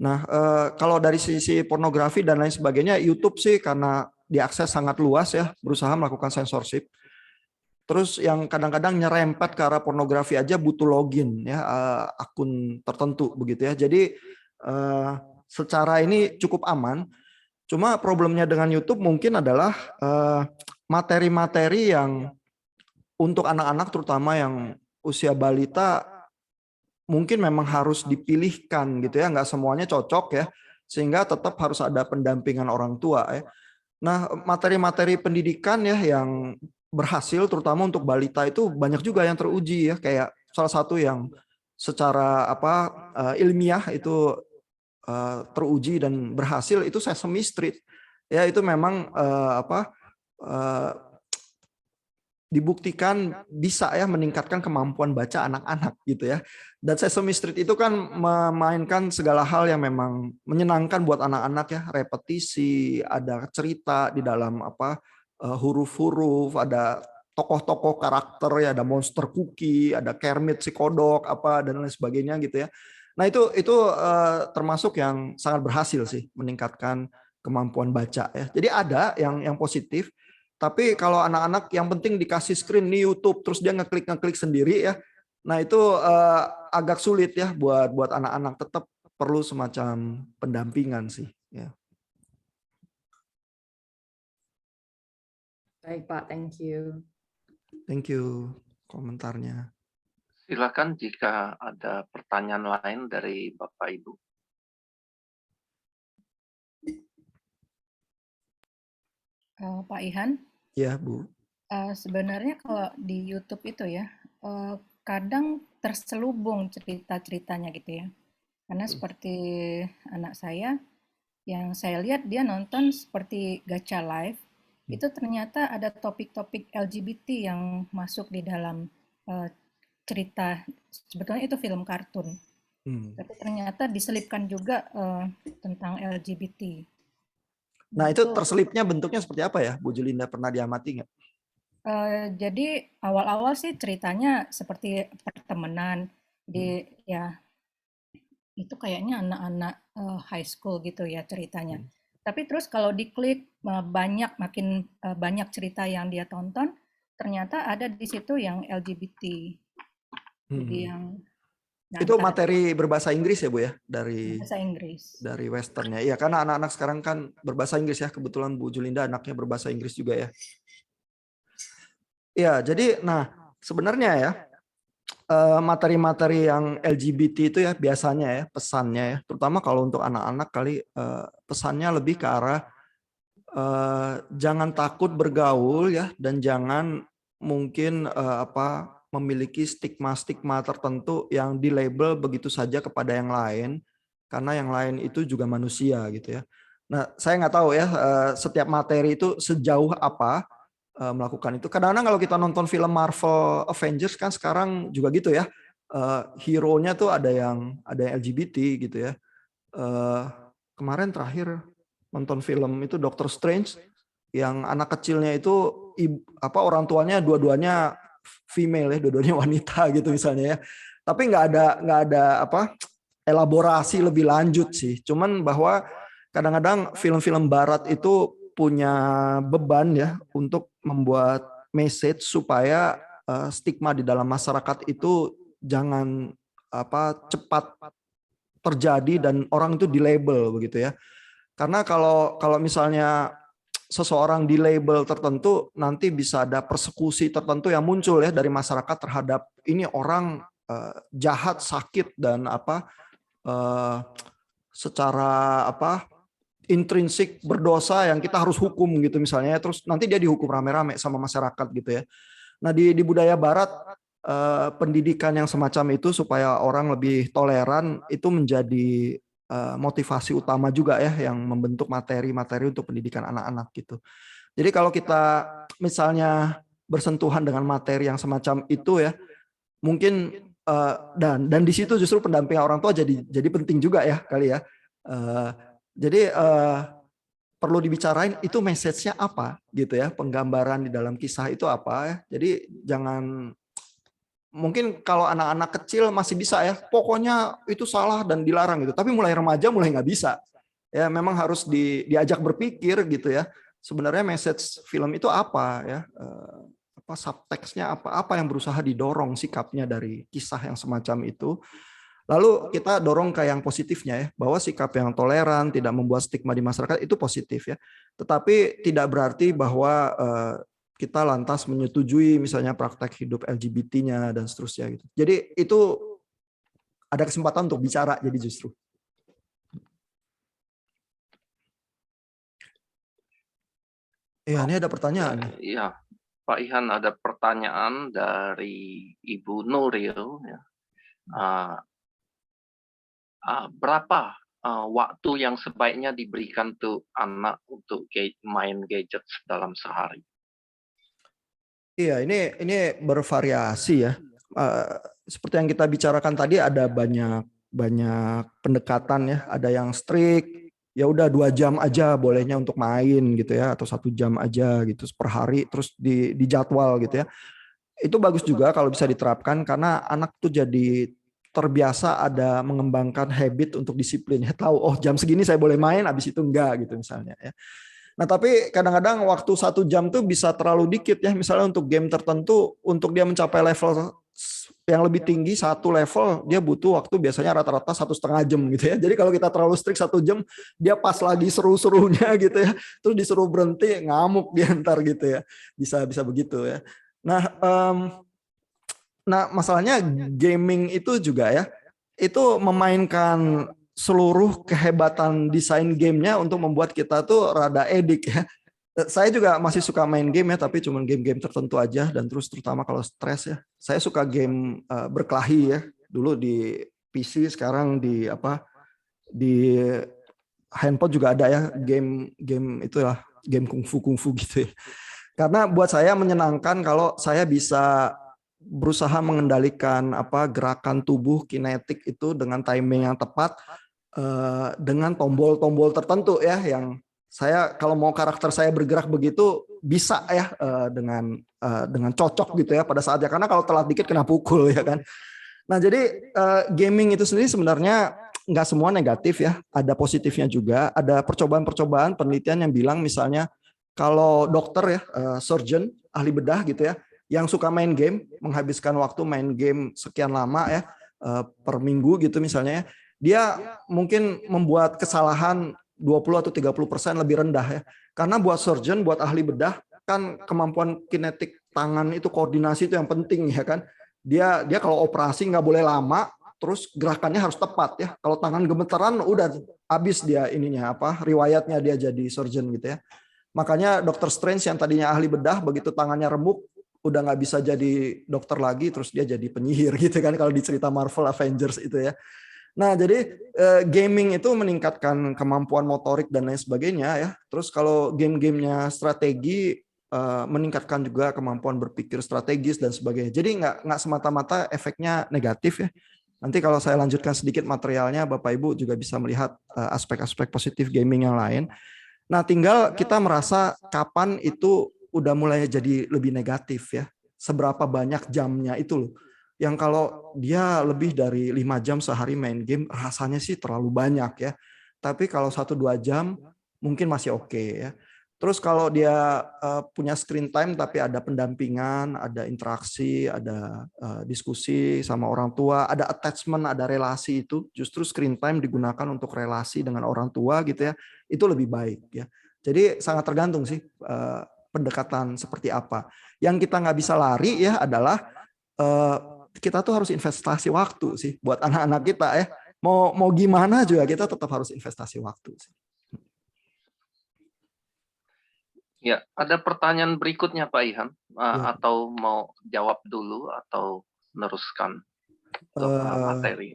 Nah kalau dari sisi pornografi dan lain sebagainya, YouTube sih karena diakses sangat luas ya, berusaha melakukan censorship. Terus yang kadang-kadang nyerempet ke arah pornografi aja butuh login ya, akun tertentu begitu ya. Jadi secara ini cukup aman. Cuma problemnya dengan YouTube mungkin adalah materi-materi yang untuk anak-anak terutama yang usia balita mungkin memang harus dipilihkan gitu ya, nggak semuanya cocok ya, sehingga tetap harus ada pendampingan orang tua ya. Nah materi-materi pendidikan ya yang berhasil terutama untuk balita itu banyak juga yang teruji ya, kayak salah satu yang secara ilmiah itu teruji dan berhasil itu Sesame Street ya. Itu memang dibuktikan bisa ya meningkatkan kemampuan baca anak-anak gitu ya. Dan Sesame Street itu kan memainkan segala hal yang memang menyenangkan buat anak-anak ya, repetisi, ada cerita di dalam huruf-huruf, ada tokoh-tokoh karakter ya, ada monster cookie, ada Kermit si kodok dan lain sebagainya gitu ya. Nah itu termasuk yang sangat berhasil sih meningkatkan kemampuan baca ya. Jadi ada yang positif, tapi kalau anak-anak yang penting dikasih screen di YouTube terus dia ngeklik sendiri ya. Nah itu agak sulit ya buat anak-anak, tetap perlu semacam pendampingan sih ya. Baik Pak, thank you. Thank you komentarnya. Silakan jika ada pertanyaan lain dari Bapak Ibu. Pak Ihan. Ya Bu. Sebenarnya kalau di YouTube itu ya, kadang terselubung cerita-ceritanya gitu ya. Karena seperti anak saya, yang saya lihat dia nonton seperti Gacha Live, itu ternyata ada topik-topik LGBT yang masuk di dalam cerita. Sebetulnya itu film kartun, tapi ternyata diselipkan juga tentang LGBT. Nah itu terselipnya bentuknya seperti apa ya, Bu Julinda, pernah diamati nggak? Jadi awal-awal sih ceritanya seperti pertemanan, ya itu kayaknya anak-anak high school gitu ya ceritanya. Tapi terus kalau diklik makin banyak cerita yang dia tonton, ternyata ada di situ yang LGBT. Jadi yang itu materi berbahasa Inggris ya Bu ya, dari bahasa Inggris. Dari westernnya. Iya, karena anak-anak sekarang kan berbahasa Inggris ya. Kebetulan Bu Julinda anaknya berbahasa Inggris juga ya. Iya, jadi sebenarnya ya materi-materi yang LGBT itu ya biasanya ya pesannya ya, terutama kalau untuk anak-anak kali pesannya lebih ke arah jangan takut bergaul ya, dan jangan mungkin memiliki stigma-stigma tertentu yang dilabel begitu saja kepada yang lain, karena yang lain itu juga manusia gitu ya. Nah, saya nggak tahu ya setiap materi itu sejauh apa melakukan itu. Kadang-kadang kalau kita nonton film Marvel Avengers kan sekarang juga gitu ya, hero-nya tuh ada yang LGBT gitu ya. Kemarin terakhir nonton film itu Doctor Strange yang anak kecilnya itu orang tuanya dua-duanya female ya, dua-duanya wanita gitu misalnya ya. Tapi nggak ada elaborasi lebih lanjut sih. Cuman bahwa kadang-kadang film-film barat itu punya beban ya untuk membuat message supaya stigma di dalam masyarakat itu jangan cepat terjadi dan orang itu dilabel begitu ya. Karena kalau misalnya seseorang di label tertentu, nanti bisa ada persekusi tertentu yang muncul ya dari masyarakat terhadap ini orang jahat, sakit, dan secara intrinsik berdosa yang kita harus hukum gitu misalnya. Terus nanti dia dihukum rame-rame sama masyarakat gitu ya. Nah di budaya Barat pendidikan yang semacam itu supaya orang lebih toleran itu menjadi motivasi utama juga ya yang membentuk materi-materi untuk pendidikan anak-anak gitu. Jadi kalau kita misalnya bersentuhan dengan materi yang semacam itu ya, mungkin dan di situ justru pendampingan orang tua jadi penting juga ya kali ya. Jadi perlu dibicarain itu message-nya apa gitu ya, penggambaran di dalam kisah itu apa ya. Jadi jangan, mungkin kalau anak-anak kecil masih bisa ya, pokoknya itu salah dan dilarang gitu. Tapi mulai remaja mulai nggak bisa. Ya memang harus diajak berpikir gitu ya. Sebenarnya message film itu apa ya? Subteksnya apa yang berusaha didorong sikapnya dari kisah yang semacam itu. Lalu kita dorong ke yang positifnya ya, bahwa sikap yang toleran, tidak membuat stigma di masyarakat itu positif ya. Tetapi tidak berarti bahwa kita lantas menyetujui misalnya praktek hidup LGBT-nya dan seterusnya gitu. Jadi itu ada kesempatan untuk bicara jadi justru. Iya, ini ada pertanyaan. Iya, Pak Ihan, ada pertanyaan dari Ibu Nuril. Ya. Berapa waktu yang sebaiknya diberikan tuh anak untuk main gadget dalam sehari? Iya, ini bervariasi ya. Seperti yang kita bicarakan tadi, ada banyak pendekatan ya. Ada yang strict, ya udah 2 jam aja bolehnya untuk main gitu ya, atau 1 jam aja gitu per hari, terus di jadwal gitu ya. Itu bagus juga kalau bisa diterapkan karena anak tuh jadi terbiasa ada mengembangkan habit untuk disiplin ya. Tahu oh jam segini saya boleh main, habis itu enggak gitu misalnya ya. Nah tapi kadang-kadang waktu 1 jam tuh bisa terlalu dikit ya. Misalnya untuk game tertentu, untuk dia mencapai level yang lebih tinggi 1 level, dia butuh waktu biasanya rata-rata 1,5 jam gitu ya. Jadi kalau kita terlalu strict 1 jam, dia pas lagi seru-serunya gitu ya, terus disuruh berhenti, ngamuk dia ntar gitu ya. Bisa begitu ya. Nah masalahnya gaming itu juga ya, itu memainkan seluruh kehebatan desain gamenya untuk membuat kita tuh rada edik ya. Saya juga masih suka main game ya, tapi cuma game-game tertentu aja, dan terus terutama kalau stres ya. Saya suka game berkelahi ya. Dulu di PC, sekarang di handphone juga ada ya game itulah, game kungfu gitu ya. Karena buat saya menyenangkan kalau saya bisa berusaha mengendalikan gerakan tubuh kinetik itu dengan timing yang tepat, dengan tombol-tombol tertentu ya, yang saya kalau mau karakter saya bergerak begitu bisa ya dengan cocok gitu ya pada saatnya, karena kalau telat dikit kena pukul ya kan. Nah jadi gaming itu sendiri sebenarnya nggak semua negatif ya, ada positifnya juga. Ada percobaan-percobaan penelitian yang bilang misalnya kalau dokter ya, surgeon, ahli bedah gitu ya, yang suka main game, menghabiskan waktu main game sekian lama ya per minggu gitu misalnya ya, dia mungkin membuat kesalahan 20 atau 30% lebih rendah ya. Karena buat surgeon, buat ahli bedah kan kemampuan kinetik tangan itu, koordinasi itu yang penting ya kan. Dia kalau operasi nggak boleh lama, terus gerakannya harus tepat ya. Kalau tangan gemeteran udah habis dia ininya riwayatnya dia jadi surgeon gitu ya. Makanya Dr. Strange yang tadinya ahli bedah, begitu tangannya remuk, udah nggak bisa jadi dokter lagi, terus dia jadi penyihir gitu kan kalau di cerita Marvel Avengers itu ya. Nah, jadi gaming itu meningkatkan kemampuan motorik dan lain sebagainya ya. Terus kalau game-gamenya strategi meningkatkan juga kemampuan berpikir strategis dan sebagainya. Jadi nggak semata-mata efeknya negatif ya. Nanti kalau saya lanjutkan sedikit materialnya, Bapak Ibu juga bisa melihat aspek-aspek positif gaming yang lain. Nah, tinggal kita merasa kapan itu udah mulai jadi lebih negatif ya. Seberapa banyak jamnya itu loh. Yang kalau dia lebih dari 5 jam sehari main game, rasanya sih terlalu banyak ya. Tapi kalau 1-2 jam mungkin masih oke ya. Terus kalau dia punya screen time tapi ada pendampingan, ada interaksi, ada diskusi sama orang tua, ada attachment, ada relasi, itu justru screen time digunakan untuk relasi dengan orang tua gitu ya, itu lebih baik ya. Jadi sangat tergantung sih pendekatan seperti apa. Yang kita nggak bisa lari ya adalah kita tuh harus investasi waktu sih buat anak-anak kita ya. Mau gimana juga kita tetap harus investasi waktu sih. Ya, ada pertanyaan berikutnya Pak Ihan, Ya. atau mau jawab dulu atau meneruskan materi?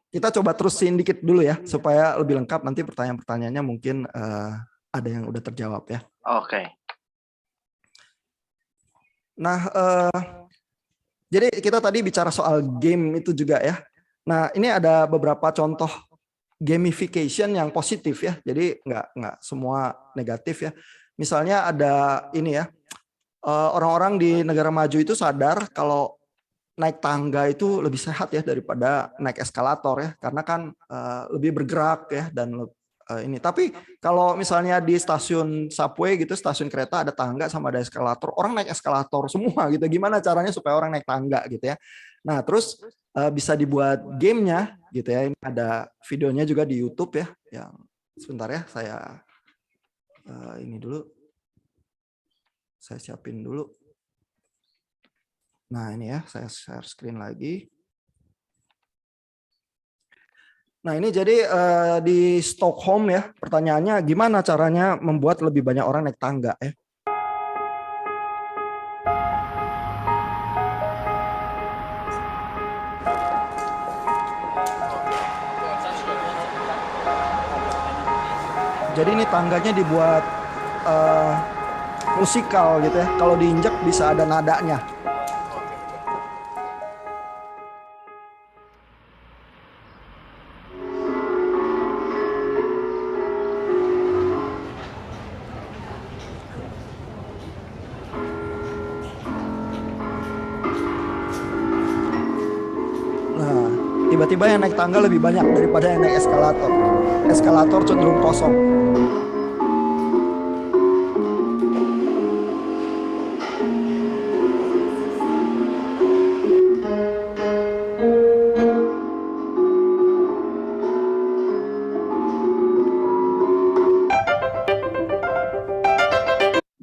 Kita coba terusin dikit dulu ya supaya lebih lengkap, nanti pertanyaan-pertanyaannya mungkin ada yang udah terjawab ya. Oke. Nah, jadi kita tadi bicara soal game itu juga ya. Nah, ini ada beberapa contoh gamification yang positif ya. Jadi nggak semua negatif ya. Misalnya ada ini ya, orang-orang di negara maju itu sadar kalau naik tangga itu lebih sehat ya daripada naik eskalator ya, karena kan lebih bergerak ya dan ini. Tapi kalau misalnya di stasiun subway gitu, stasiun kereta ada tangga sama ada eskalator, orang naik eskalator semua gitu. Gimana caranya supaya orang naik tangga gitu ya? Nah, terus bisa dibuat gamenya gitu ya. Ini ada videonya juga di YouTube ya. Yang sebentar ya, saya ini dulu, saya siapin dulu. Nah ini ya, saya share screen lagi. Nah ini jadi di Stockholm ya, pertanyaannya gimana caranya membuat lebih banyak orang naik tangga ya. Jadi ini tangganya dibuat musikal gitu ya. Kalau diinjak bisa ada nadanya. Nah, tiba-tiba yang naik tangga lebih banyak daripada yang naik eskalator. Eskalator cenderung kosong.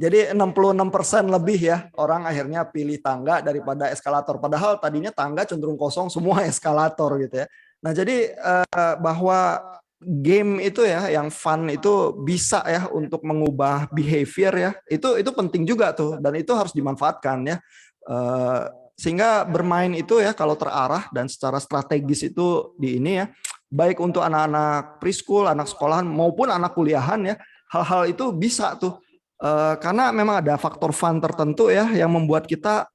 Jadi 66% lebih ya orang akhirnya pilih tangga daripada eskalator. Padahal tadinya tangga cenderung kosong, semua eskalator gitu ya. Nah jadi bahwa game itu ya yang fun itu bisa ya untuk mengubah behavior ya. Itu penting juga tuh dan itu harus dimanfaatkan ya. Sehingga bermain itu ya kalau terarah dan secara strategis itu di ini ya. Baik untuk anak-anak preschool, anak sekolahan maupun anak kuliahan ya. Hal-hal itu bisa tuh. Karena memang ada faktor fun tertentu ya yang membuat kita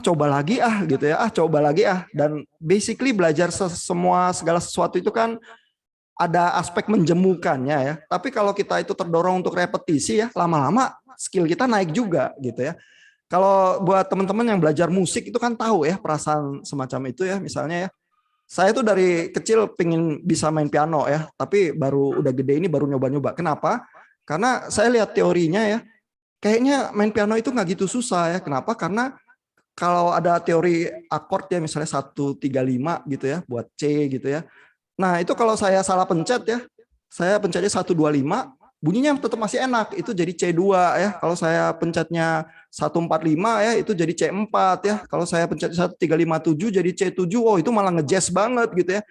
coba lagi gitu ya, coba lagi dan basically belajar segala sesuatu itu kan ada aspek menjemukannya ya. Tapi kalau kita itu terdorong untuk repetisi ya, lama-lama skill kita naik juga gitu ya. Kalau buat teman-teman yang belajar musik itu kan tahu ya perasaan semacam itu ya, misalnya ya. Saya tuh dari kecil pengen bisa main piano ya, tapi baru udah gede ini baru nyoba-nyoba. Kenapa? Karena saya lihat teorinya ya, kayaknya main piano itu nggak gitu susah ya. Kenapa? Karena kalau ada teori akord ya, misalnya 1, 3, 5 gitu ya, buat C gitu ya. Nah itu kalau saya salah pencet ya, saya pencetnya 1, 2, 5, bunyinya tetap masih enak, itu jadi C2 ya. Kalau saya pencetnya 1, 4, 5 ya, itu jadi C4 ya. Kalau saya pencet 1, 3, 5, 7 jadi C7, oh itu malah ngejazz banget gitu ya.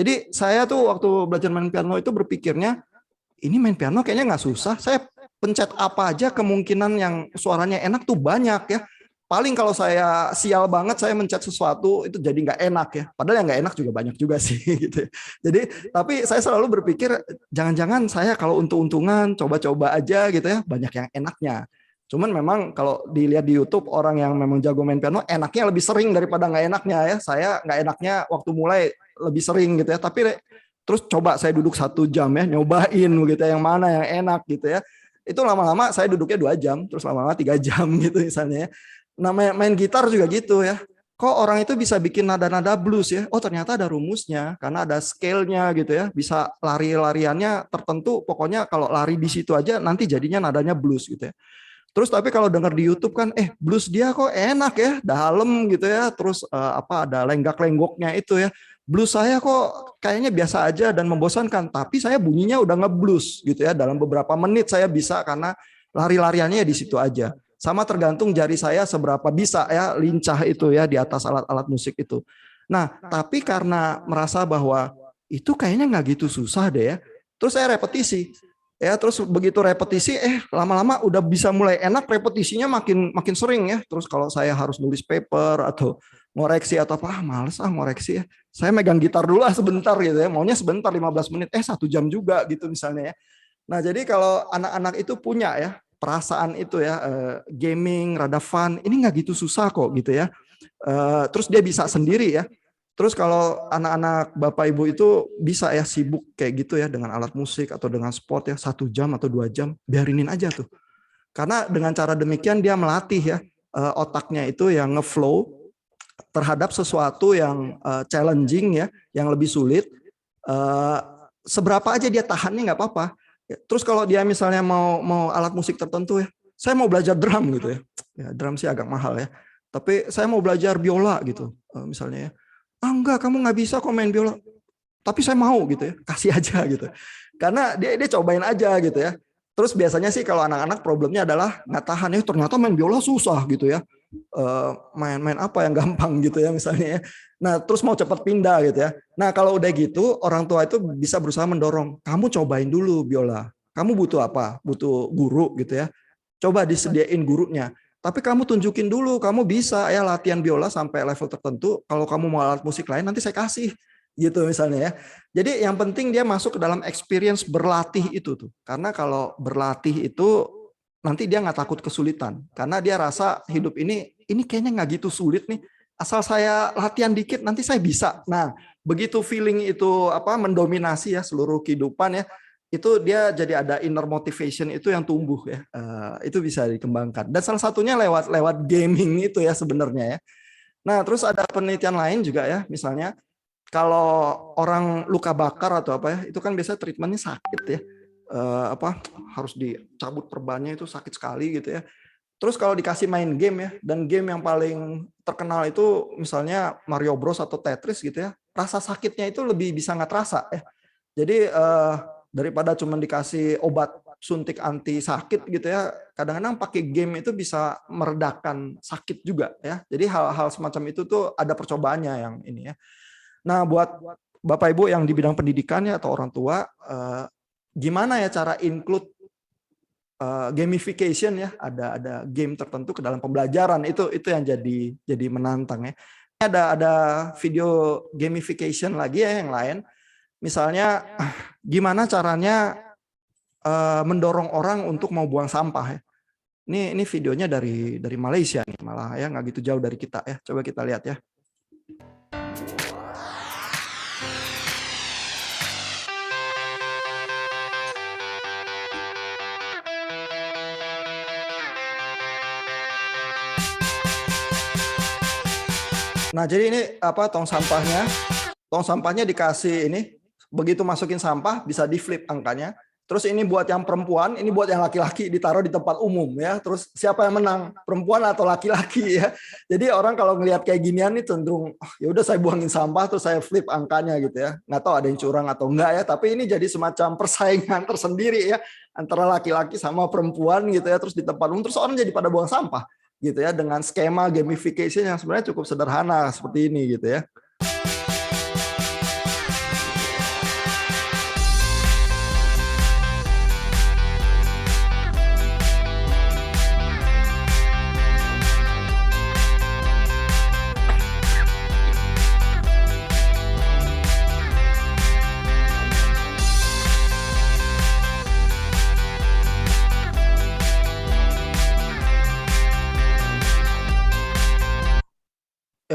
Jadi saya tuh waktu belajar main piano itu berpikirnya, ini main piano kayaknya nggak susah. Saya pencet apa aja kemungkinan yang suaranya enak tuh banyak ya. Paling kalau saya sial banget saya mencet sesuatu itu jadi nggak enak ya. Padahal yang nggak enak juga banyak juga sih gitu. Jadi tapi saya selalu berpikir jangan-jangan saya kalau untung-untungan coba-coba aja gitu ya, banyak yang enaknya. Cuman memang kalau dilihat di YouTube orang yang memang jago main piano enaknya lebih sering daripada nggak enaknya ya. Saya nggak enaknya waktu mulai lebih sering gitu ya. Tapi terus coba saya duduk 1 jam ya nyobain gitu ya, yang mana yang enak gitu ya. Itu lama-lama saya duduknya 2 jam, terus lama-lama 3 jam gitu misalnya ya. Nah main gitar juga gitu ya. Kok orang itu bisa bikin nada-nada blues ya? Oh ternyata ada rumusnya, karena ada scale-nya gitu ya. Bisa lari-lariannya tertentu, pokoknya kalau lari di situ aja nanti jadinya nadanya blues gitu ya. Terus tapi kalau dengar di YouTube kan, blues dia kok enak ya, dalam gitu ya. Terus ada lenggak-lenggoknya itu ya. Blues saya kok kayaknya biasa aja dan membosankan, tapi saya bunyinya udah nge-blues gitu ya. Dalam beberapa menit saya bisa karena lari-lariannya di situ aja. Sama tergantung jari saya seberapa bisa ya lincah itu ya di atas alat-alat musik itu. Nah, tapi karena merasa bahwa itu kayaknya nggak gitu susah deh ya. Terus saya repetisi. Ya, terus begitu repetisi lama-lama udah bisa mulai enak, repetisinya makin sering ya. Terus kalau saya harus nulis paper atau ngoreksi atau apa, males ngoreksi ya. Saya megang gitar dulu sebentar gitu ya. Maunya sebentar 15 menit, 1 jam juga gitu misalnya ya. Nah, jadi kalau anak-anak itu punya ya perasaan itu ya, gaming, rada fun, ini nggak gitu susah kok gitu ya. Terus dia bisa sendiri ya. Terus kalau anak-anak Bapak Ibu itu bisa ya sibuk kayak gitu ya dengan alat musik atau dengan sport ya 1 jam atau 2 jam, biarinin aja tuh. Karena dengan cara demikian dia melatih ya otaknya itu yang ngeflow terhadap sesuatu yang challenging ya, yang lebih sulit. Seberapa aja dia tahannya nggak apa-apa. Terus kalau dia misalnya mau alat musik tertentu ya, saya mau belajar drum gitu ya. Ya drum sih agak mahal ya. Tapi saya mau belajar biola gitu misalnya ya. Enggak, kamu nggak bisa kok main biola. Tapi saya mau gitu ya, kasih aja gitu. Karena dia cobain aja gitu ya. Terus biasanya sih kalau anak-anak problemnya adalah nggak tahan ya, ternyata main biola susah gitu ya. Main apa yang gampang gitu ya misalnya ya. Nah terus mau cepat pindah gitu ya. Nah kalau udah gitu orang tua itu bisa berusaha mendorong, kamu cobain dulu biola. Kamu butuh apa? Butuh guru gitu ya. Coba disediain gurunya. Tapi kamu tunjukin dulu, kamu bisa ya latihan biola sampai level tertentu. Kalau kamu mau alat musik lain nanti saya kasih gitu misalnya ya. Jadi yang penting dia masuk ke dalam experience berlatih itu tuh. Karena kalau berlatih itu nanti dia nggak takut kesulitan. Karena dia rasa hidup ini kayaknya nggak gitu sulit nih. Asal saya latihan dikit nanti saya bisa. Nah, begitu feeling itu mendominasi ya seluruh kehidupan ya, itu dia jadi ada inner motivation itu yang tumbuh ya. Itu bisa dikembangkan. Dan salah satunya lewat gaming itu ya sebenarnya ya. Nah, terus ada penelitian lain juga ya, misalnya kalau orang luka bakar atau apa ya, itu kan biasanya treatmentnya sakit ya. Harus dicabut perbannya itu sakit sekali gitu ya. Terus kalau dikasih main game ya, dan game yang paling terkenal itu misalnya Mario Bros atau Tetris gitu ya, rasa sakitnya itu lebih bisa nggak terasa ya. Jadi daripada cuma dikasih obat suntik anti sakit gitu ya, kadang-kadang pakai game itu bisa meredakan sakit juga ya. Jadi hal-hal semacam itu tuh ada percobaannya yang ini ya. Nah buat Bapak Ibu yang di bidang pendidikan ya atau orang tua, gimana ya cara include gamification ya, ada game tertentu ke dalam pembelajaran, itu yang jadi menantang ya. Ada video gamification lagi ya yang lain. Misalnya gimana caranya mendorong orang untuk mau buang sampah ya. Ini videonya dari Malaysia nih malah ya, nggak gitu jauh dari kita ya. Coba kita lihat ya. Nah, jadi ini tong sampahnya. Tong sampahnya dikasih ini, begitu masukin sampah bisa di flip angkanya. Terus ini buat yang perempuan, ini buat yang laki-laki, ditaruh di tempat umum ya. Terus siapa yang menang, perempuan atau laki-laki ya. Jadi orang kalau ngelihat kayak ginian nih cenderung ya udah saya buangin sampah terus saya flip angkanya gitu ya. Nggak tahu ada yang curang atau enggak ya, tapi ini jadi semacam persaingan tersendiri ya antara laki-laki sama perempuan gitu ya, terus di tempat umum terus orang jadi pada buang sampah gitu ya, dengan skema gamification yang sebenarnya cukup sederhana seperti ini gitu ya.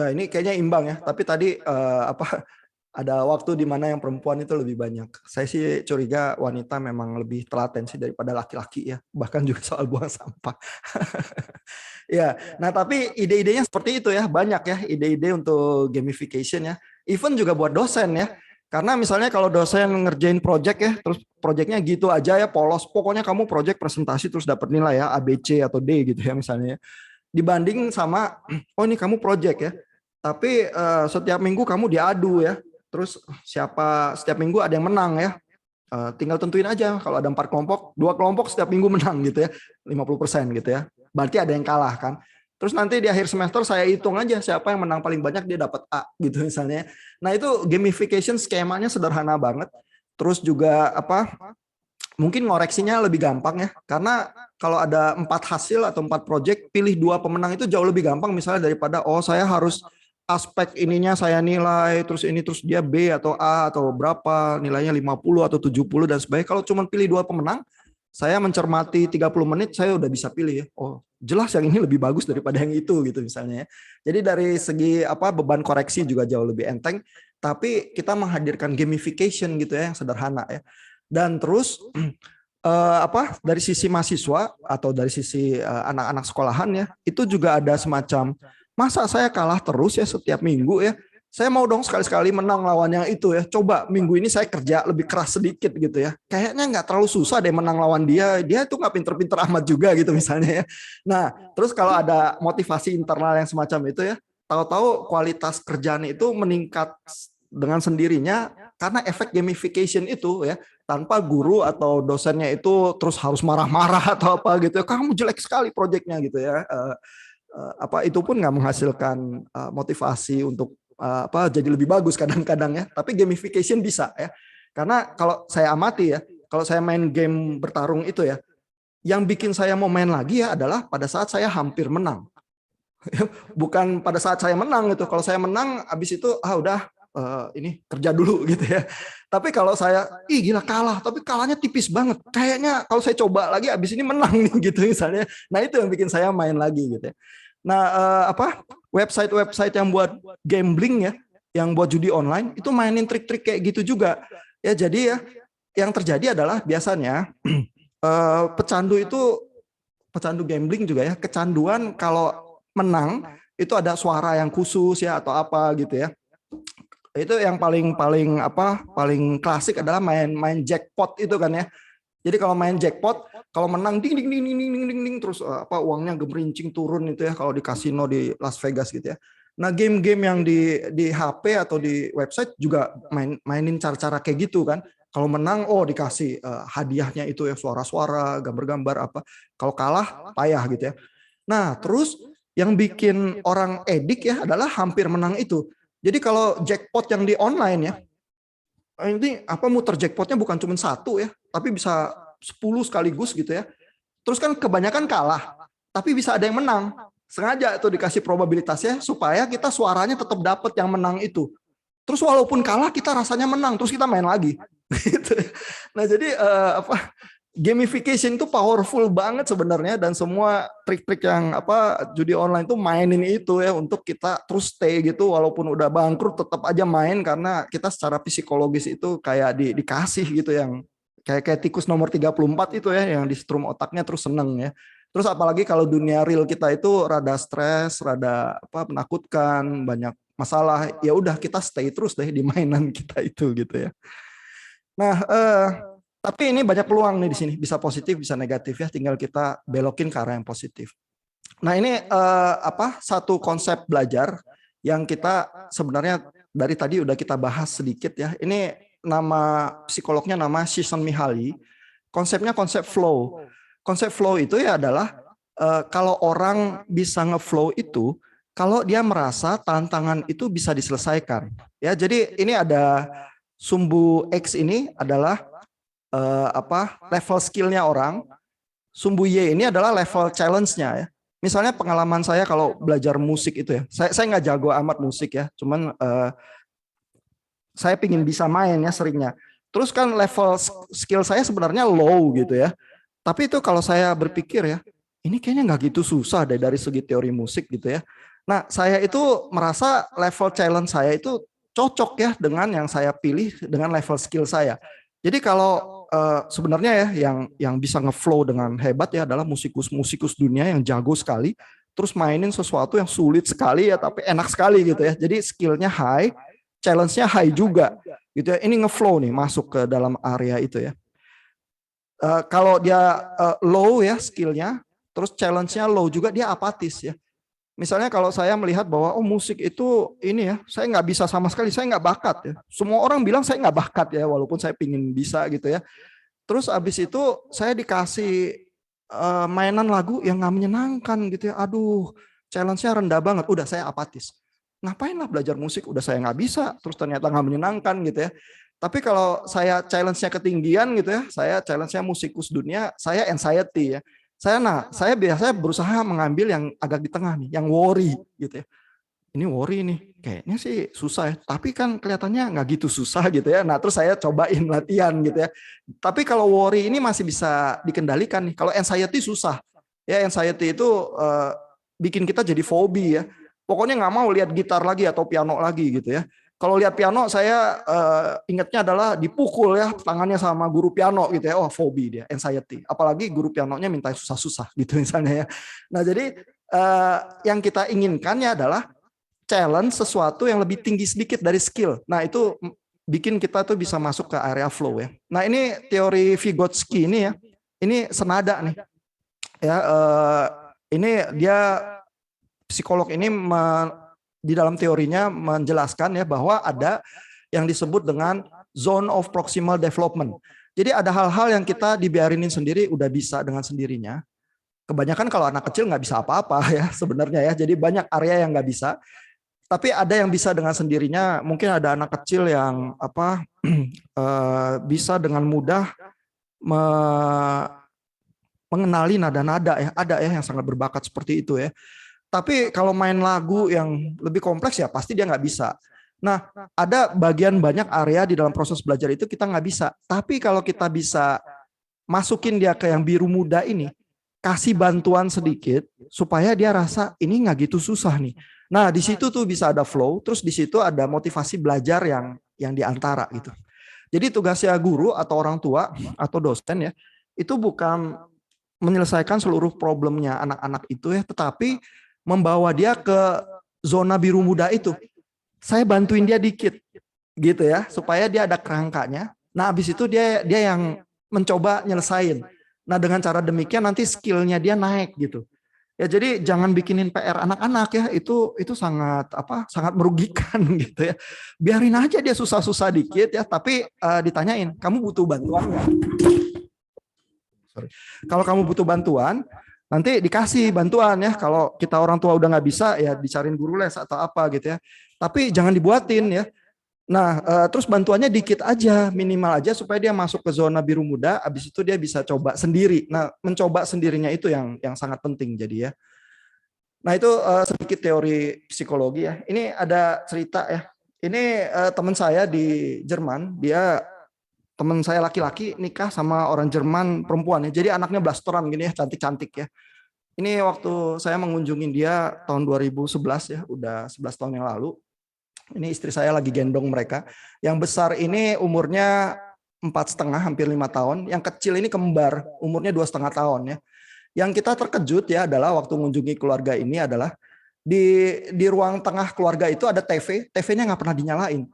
Ya, ini kayaknya imbang ya. Tapi tadi ada waktu di mana yang perempuan itu lebih banyak. Saya sih curiga wanita memang lebih telaten sih daripada laki-laki ya. Bahkan juga soal buang sampah. Ya, nah tapi ide-idenya seperti itu ya. Banyak ya ide-ide untuk gamification ya. Even juga buat dosen ya. Karena misalnya kalau dosen ngerjain project ya, terus projectnya gitu aja ya, polos. Pokoknya kamu project presentasi terus dapat nilai ya, A, B, C atau D gitu ya misalnya. Dibanding sama, oh ini kamu project ya, tapi setiap minggu kamu diadu ya, terus setiap minggu ada yang menang ya, tinggal tentuin aja kalau ada 4 kelompok, 2 kelompok setiap minggu menang gitu ya, 50% gitu ya, berarti ada yang kalah kan. Terus nanti di akhir semester saya hitung aja siapa yang menang paling banyak dia dapat A gitu misalnya. Nah itu gamification skemanya sederhana banget. Terus juga mungkin ngoreksinya lebih gampang ya, karena kalau ada 4 hasil atau 4 project, pilih 2 pemenang itu jauh lebih gampang misalnya daripada saya harus aspek ininya saya nilai, terus ini terus dia B atau A atau berapa, nilainya 50 atau 70 dan sebagainya. Kalau cuma pilih 2 pemenang, saya mencermati 30 menit saya udah bisa pilih ya. Oh, jelas yang ini lebih bagus daripada yang itu gitu misalnya ya. Jadi dari segi beban koreksi juga jauh lebih enteng, tapi kita menghadirkan gamification gitu ya yang sederhana ya. Dan terus dari sisi mahasiswa atau dari sisi anak-anak sekolahan ya, itu juga ada semacam, masa saya kalah terus ya setiap minggu ya, saya mau dong sekali-sekali menang lawan yang itu ya, coba minggu ini saya kerja lebih keras sedikit gitu ya, kayaknya nggak terlalu susah deh menang lawan dia itu nggak pinter-pinter amat juga gitu misalnya ya. Nah terus kalau ada motivasi internal yang semacam itu ya, tahu-tahu kualitas kerjaan itu meningkat dengan sendirinya karena efek gamification itu ya, tanpa guru atau dosennya itu terus harus marah-marah atau apa gitu ya, kamu jelek sekali proyeknya gitu ya, itu pun nggak menghasilkan motivasi untuk jadi lebih bagus kadang-kadang ya. Tapi gamification bisa ya, karena kalau saya amati ya, kalau saya main game bertarung itu ya, yang bikin saya mau main lagi ya adalah pada saat saya hampir menang. Bukan pada saat saya menang gitu. Kalau saya menang habis itu udah ini kerja dulu gitu ya. Tapi kalau saya gila kalah, tapi kalahnya tipis banget, kayaknya kalau saya coba lagi habis ini menang nih gitu misalnya. Nah itu yang bikin saya main lagi gitu ya. Nah website-website yang buat gambling ya, yang buat judi online itu mainin trik-trik kayak gitu juga ya. Jadi ya yang terjadi adalah biasanya pecandu gambling juga ya, kecanduan kalau menang itu ada suara yang khusus ya atau apa gitu ya. Itu yang paling klasik adalah main jackpot itu kan ya. Jadi kalau main jackpot, kalau menang ding ding ding ding ding ding ding terus uangnya gemerincing turun itu ya kalau di kasino di Las Vegas gitu ya. Nah, game-game yang di HP atau di website juga mainin cara-cara kayak gitu kan. Kalau menang dikasih hadiahnya itu ya, suara-suara, gambar-gambar apa. Kalau kalah payah gitu ya. Nah, terus yang bikin orang edik ya adalah hampir menang itu. Jadi kalau jackpot yang di online ya, ini muter jackpotnya bukan cuma 1 ya, tapi bisa 10 sekaligus gitu ya. Terus kan kebanyakan kalah, tapi bisa ada yang menang. Sengaja itu dikasih probabilitasnya supaya kita suaranya tetap dapat yang menang itu. Terus walaupun kalah kita rasanya menang, terus kita main lagi. Gitu. Nah jadi gamification itu powerful banget sebenarnya, dan semua trik-trik yang judi online itu mainin itu ya untuk kita terus stay gitu, walaupun udah bangkrut tetap aja main karena kita secara psikologis itu kayak dikasih gitu, yang kayak tikus nomor 34 itu ya, yang di strum otaknya terus seneng ya. Terus apalagi kalau dunia real kita itu rada stres, rada menakutkan, banyak masalah, ya udah kita stay terus deh di mainan kita itu gitu ya. Nah, tapi ini banyak peluang nih di sini, bisa positif, bisa negatif ya, tinggal kita belokin ke arah yang positif. Nah, ini satu konsep belajar yang kita sebenarnya dari tadi udah kita bahas sedikit ya. Ini nama psikolognya nama Csikszentmihalyi. Konsepnya konsep flow. Konsep flow itu ya adalah kalau orang bisa ngeflow itu kalau dia merasa tantangan itu bisa diselesaikan. Ya, jadi ini ada sumbu X ini adalah level skillnya orang, sumbu Y ini adalah level challenge-nya ya. Misalnya pengalaman saya kalau belajar musik itu ya, saya nggak jago amat musik ya, cuman saya pingin bisa main ya seringnya. Terus kan level skill saya sebenarnya low gitu ya, tapi itu kalau saya berpikir ya, ini kayaknya nggak gitu susah deh dari segi teori musik gitu ya. Nah, saya itu merasa level challenge saya itu cocok ya dengan yang saya pilih dengan level skill saya. Jadi kalau sebenarnya ya yang bisa ngeflow dengan hebat ya adalah musikus-musikus dunia yang jago sekali, terus mainin sesuatu yang sulit sekali ya tapi enak sekali gitu ya. Jadi skillnya high, challenge-nya high juga gitu ya. Ini ngeflow nih masuk ke dalam area itu ya. Kalau dia low ya skillnya, terus challenge-nya low juga, dia apatis ya. Misalnya kalau saya melihat bahwa musik itu ini ya, saya nggak bisa sama sekali, saya nggak bakat ya. Semua orang bilang saya nggak bakat ya, walaupun saya pingin bisa gitu ya. Terus abis itu saya dikasih mainan lagu yang nggak menyenangkan gitu ya. Aduh, challenge-nya rendah banget. Udah saya apatis. Ngapain lah belajar musik? Udah saya nggak bisa. Terus ternyata nggak menyenangkan gitu ya. Tapi kalau saya challenge-nya ketinggian gitu ya, saya challenge-nya musikus dunia, saya anxiety ya. Saya biasanya berusaha mengambil yang agak di tengah nih, yang worry gitu ya. Ini worry nih, kayaknya sih susah ya. Tapi kan kelihatannya nggak gitu susah gitu ya. Nah terus saya cobain latihan gitu ya. Tapi kalau worry ini masih bisa dikendalikan nih. Kalau anxiety susah. Ya anxiety itu bikin kita jadi fobi ya. Pokoknya nggak mau lihat gitar lagi atau piano lagi gitu ya. Kalau lihat piano saya ingatnya adalah dipukul ya tangannya sama guru piano gitu ya. Oh fobi dia, anxiety. Apalagi guru pianonya minta susah-susah gitu misalnya ya. Nah jadi yang kita inginkannya adalah challenge sesuatu yang lebih tinggi sedikit dari skill. Nah itu bikin kita tuh bisa masuk ke area flow ya. Nah ini teori Vygotsky ini ya. Ini senada nih. Ya ini dia psikolog ini di dalam teorinya menjelaskan ya bahwa ada yang disebut dengan zone of proximal development. Jadi ada hal-hal yang kita dibiarinin sendiri udah bisa dengan sendirinya. Kebanyakan kalau anak kecil nggak bisa apa-apa ya sebenarnya ya. Jadi banyak area yang nggak bisa. Tapi ada yang bisa dengan sendirinya. Mungkin ada anak kecil yang bisa dengan mudah mengenali nada-nada ya. Ada ya yang sangat berbakat seperti itu ya. Tapi kalau main lagu yang lebih kompleks ya pasti dia nggak bisa. Nah, ada bagian banyak area di dalam proses belajar itu kita nggak bisa. Tapi kalau kita bisa masukin dia ke yang biru muda ini, kasih bantuan sedikit supaya dia rasa ini nggak gitu susah nih. Nah, di situ tuh bisa ada flow, terus di situ ada motivasi belajar yang diantara gitu. Jadi tugasnya guru atau orang tua atau dosen ya, itu bukan menyelesaikan seluruh problemnya anak-anak itu ya, tetapi membawa dia ke zona biru muda itu. Saya bantuin dia dikit gitu ya, supaya dia ada kerangkanya. Nah, habis itu dia yang mencoba nyelesain. Nah, dengan cara demikian nanti skillnya dia naik gitu. Ya, jadi jangan bikinin PR anak-anak ya, itu sangat merugikan gitu ya. Biarin aja dia susah-susah dikit ya, tapi ditanyain, kamu butuh bantuan nggak? Kalau kamu butuh bantuan, nanti dikasih bantuan ya. Kalau kita orang tua udah nggak bisa ya dicariin guru les atau apa gitu ya. Tapi jangan dibuatin ya. Nah terus bantuannya dikit aja, minimal aja supaya dia masuk ke zona biru muda. Abis itu dia bisa coba sendiri. Nah mencoba sendirinya itu yang sangat penting jadi ya. Nah itu sedikit teori psikologi ya. Ini ada cerita ya. Ini teman saya di Jerman. Teman saya laki-laki nikah sama orang Jerman perempuan ya. Jadi anaknya blasteran gini ya, cantik-cantik ya. Ini waktu saya mengunjungi dia tahun 2011 ya, udah 11 tahun yang lalu. Ini istri saya lagi gendong mereka. Yang besar ini umurnya 4,5, hampir 5 tahun. Yang kecil ini kembar, umurnya 2,5 tahun ya. Yang kita terkejut ya adalah waktu mengunjungi keluarga ini adalah di ruang tengah keluarga itu ada TV, TV-nya nggak pernah dinyalain.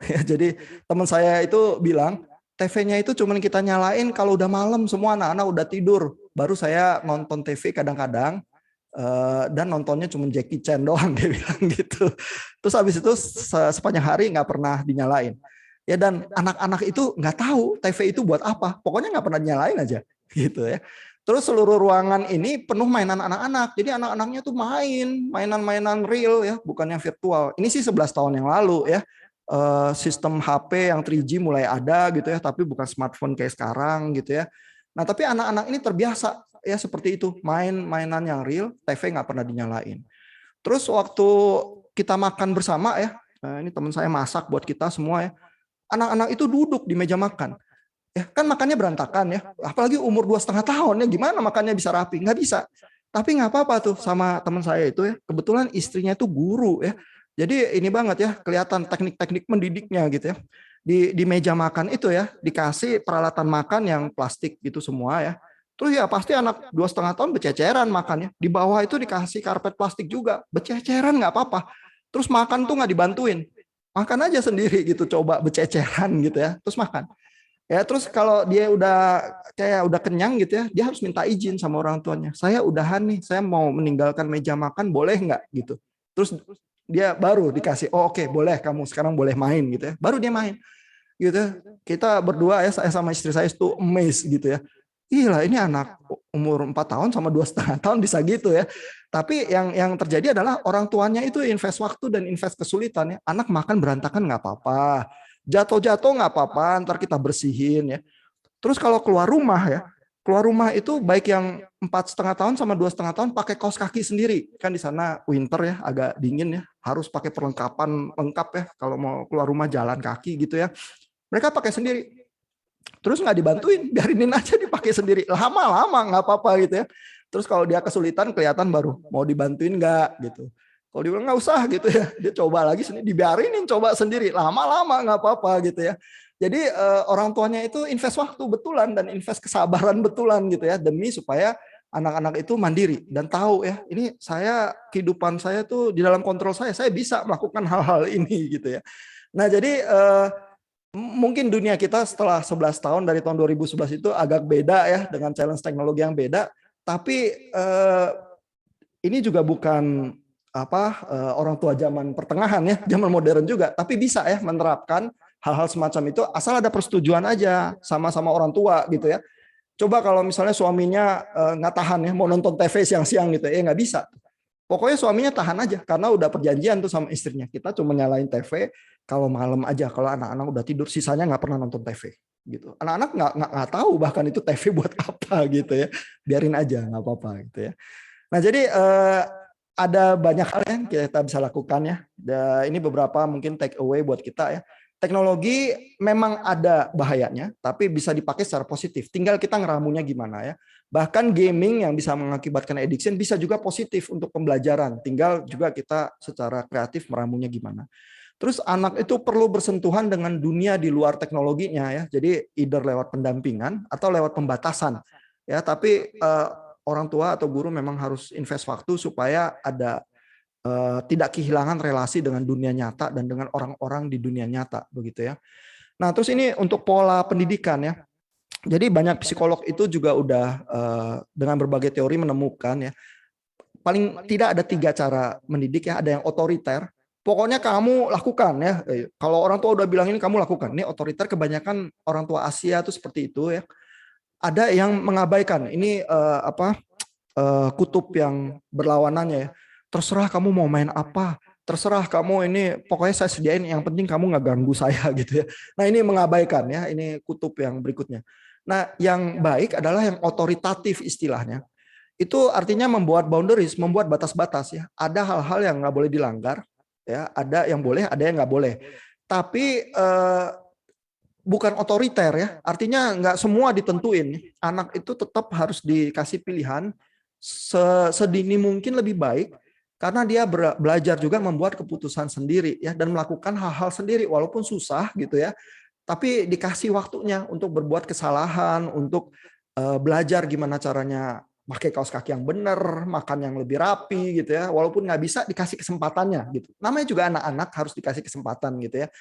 Ya, jadi teman saya itu bilang, TV-nya itu cuma kita nyalain kalau udah malam semua anak-anak udah tidur. Baru saya nonton TV kadang-kadang dan nontonnya cuma Jackie Chan doang, dia bilang gitu. Terus habis itu sepanjang hari nggak pernah dinyalain. Ya dan anak-anak itu nggak tahu TV itu buat apa. Pokoknya nggak pernah dinyalain aja gitu ya. Terus seluruh ruangan ini penuh mainan anak-anak. Jadi anak-anaknya tuh mainan-mainan real ya, bukan yang virtual. Ini sih 11 tahun yang lalu ya. Sistem HP yang 3G mulai ada gitu ya, tapi bukan smartphone kayak sekarang gitu ya. Nah tapi anak-anak ini terbiasa ya seperti itu, mainan yang real, TV nggak pernah dinyalain. Terus waktu kita makan bersama ya, ini teman saya masak buat kita semua ya, anak-anak itu duduk di meja makan. Ya kan makannya berantakan ya, apalagi umur 2,5 tahun ya, gimana makannya bisa rapi? Nggak bisa. Tapi nggak apa-apa tuh sama teman saya itu ya. Kebetulan istrinya itu guru ya. Jadi ini banget ya, kelihatan teknik-teknik mendidiknya gitu ya. Di meja makan itu ya, dikasih peralatan makan yang plastik gitu semua ya. Terus ya pasti anak 2,5 tahun bececeran makannya. Di bawah itu dikasih karpet plastik juga. Bececeran nggak apa-apa. Terus makan tuh nggak dibantuin. Makan aja sendiri gitu, coba bececeran gitu ya. Terus makan. Ya, terus kalau dia udah kenyang gitu ya, dia harus minta izin sama orang tuanya. Saya udahan nih, saya mau meninggalkan meja makan, boleh nggak gitu. Terus dia baru dikasih, oh oke, boleh, kamu sekarang boleh main gitu ya. Baru dia main gitu. Kita berdua ya, saya sama istri saya itu amazed gitu ya. Gila, ini anak umur 4 tahun sama 2,5 tahun bisa gitu ya. Tapi yang terjadi adalah orang tuanya itu invest waktu dan invest kesulitan ya. Anak makan berantakan nggak apa-apa. Jatuh-jatuh nggak apa-apa, ntar kita bersihin ya. Terus kalau keluar rumah itu baik yang 4,5 tahun sama 2,5 tahun pakai kaos kaki sendiri. Kan di sana winter ya, agak dingin ya, harus pakai perlengkapan lengkap ya kalau mau keluar rumah jalan kaki gitu ya. Mereka pakai sendiri. Terus nggak dibantuin, biarinin aja dipakai sendiri. Lama-lama nggak apa-apa gitu ya. Terus kalau dia kesulitan kelihatan baru mau dibantuin nggak gitu. Kalau dia bilang nggak usah gitu ya, dia coba lagi sendiri, dibiarinin coba sendiri, lama-lama nggak apa-apa gitu ya. Jadi orang tuanya itu invest waktu betulan dan invest kesabaran betulan gitu ya, demi supaya anak-anak itu mandiri dan tahu ya, ini kehidupan saya tuh di dalam kontrol saya bisa melakukan hal-hal ini gitu ya. Nah jadi mungkin dunia kita setelah 11 tahun dari tahun 2011 itu agak beda ya, dengan challenge teknologi yang beda, tapi ini juga bukan orang tua zaman pertengahan ya, zaman modern juga, tapi bisa ya menerapkan hal-hal semacam itu asal ada persetujuan aja sama-sama orang tua gitu ya. Coba kalau misalnya suaminya nggak tahan ya, mau nonton TV siang-siang gitu ya, nggak bisa. Pokoknya suaminya tahan aja karena udah perjanjian tuh sama istrinya. Kita cuma nyalain TV kalau malam aja, kalau anak-anak udah tidur, sisanya nggak pernah nonton TV gitu. Anak-anak nggak tahu bahkan itu TV buat apa gitu ya. Biarin aja nggak apa-apa gitu ya. Nah jadi ada banyak hal yang kita bisa lakukan ya. Ini beberapa mungkin take away buat kita ya. Teknologi memang ada bahayanya, tapi bisa dipakai secara positif. Tinggal kita ngeramunya gimana ya. Bahkan gaming yang bisa mengakibatkan addiction bisa juga positif untuk pembelajaran. Tinggal juga kita secara kreatif meramunya gimana. Terus anak itu perlu bersentuhan dengan dunia di luar teknologinya ya. Jadi either lewat pendampingan atau lewat pembatasan. Ya, tapi orang tua atau guru memang harus invest waktu supaya ada tidak kehilangan relasi dengan dunia nyata dan dengan orang-orang di dunia nyata begitu ya. Nah, terus ini untuk pola pendidikan ya. Jadi banyak psikolog itu juga udah dengan berbagai teori menemukan ya. Paling tidak ada 3 cara mendidik ya, ada yang otoriter. Pokoknya kamu lakukan ya. Kalau orang tua udah bilang ini kamu lakukan. Ini otoriter, kebanyakan orang tua Asia tuh seperti itu ya. Ada yang mengabaikan. Ini kutub yang berlawanannya ya. Terserah kamu mau main apa, terserah kamu ini, pokoknya saya sediain, yang penting kamu nggak ganggu saya gitu ya. Nah ini mengabaikan ya, ini kutub yang berikutnya. Nah yang baik adalah yang otoritatif istilahnya. Itu artinya membuat boundaries, membuat batas-batas ya. Ada hal-hal yang nggak boleh dilanggar, ya. Ada yang boleh, ada yang nggak boleh. Tapi bukan otoriter ya, artinya nggak semua ditentuin. Anak itu tetap harus dikasih pilihan sedini mungkin lebih baik. Karena dia belajar juga membuat keputusan sendiri ya, dan melakukan hal-hal sendiri walaupun susah gitu ya. Tapi dikasih waktunya untuk berbuat kesalahan, untuk belajar gimana caranya pakai kaos kaki yang benar, makan yang lebih rapi gitu ya. Walaupun nggak bisa, dikasih kesempatannya gitu. Namanya juga anak-anak harus dikasih kesempatan gitu ya.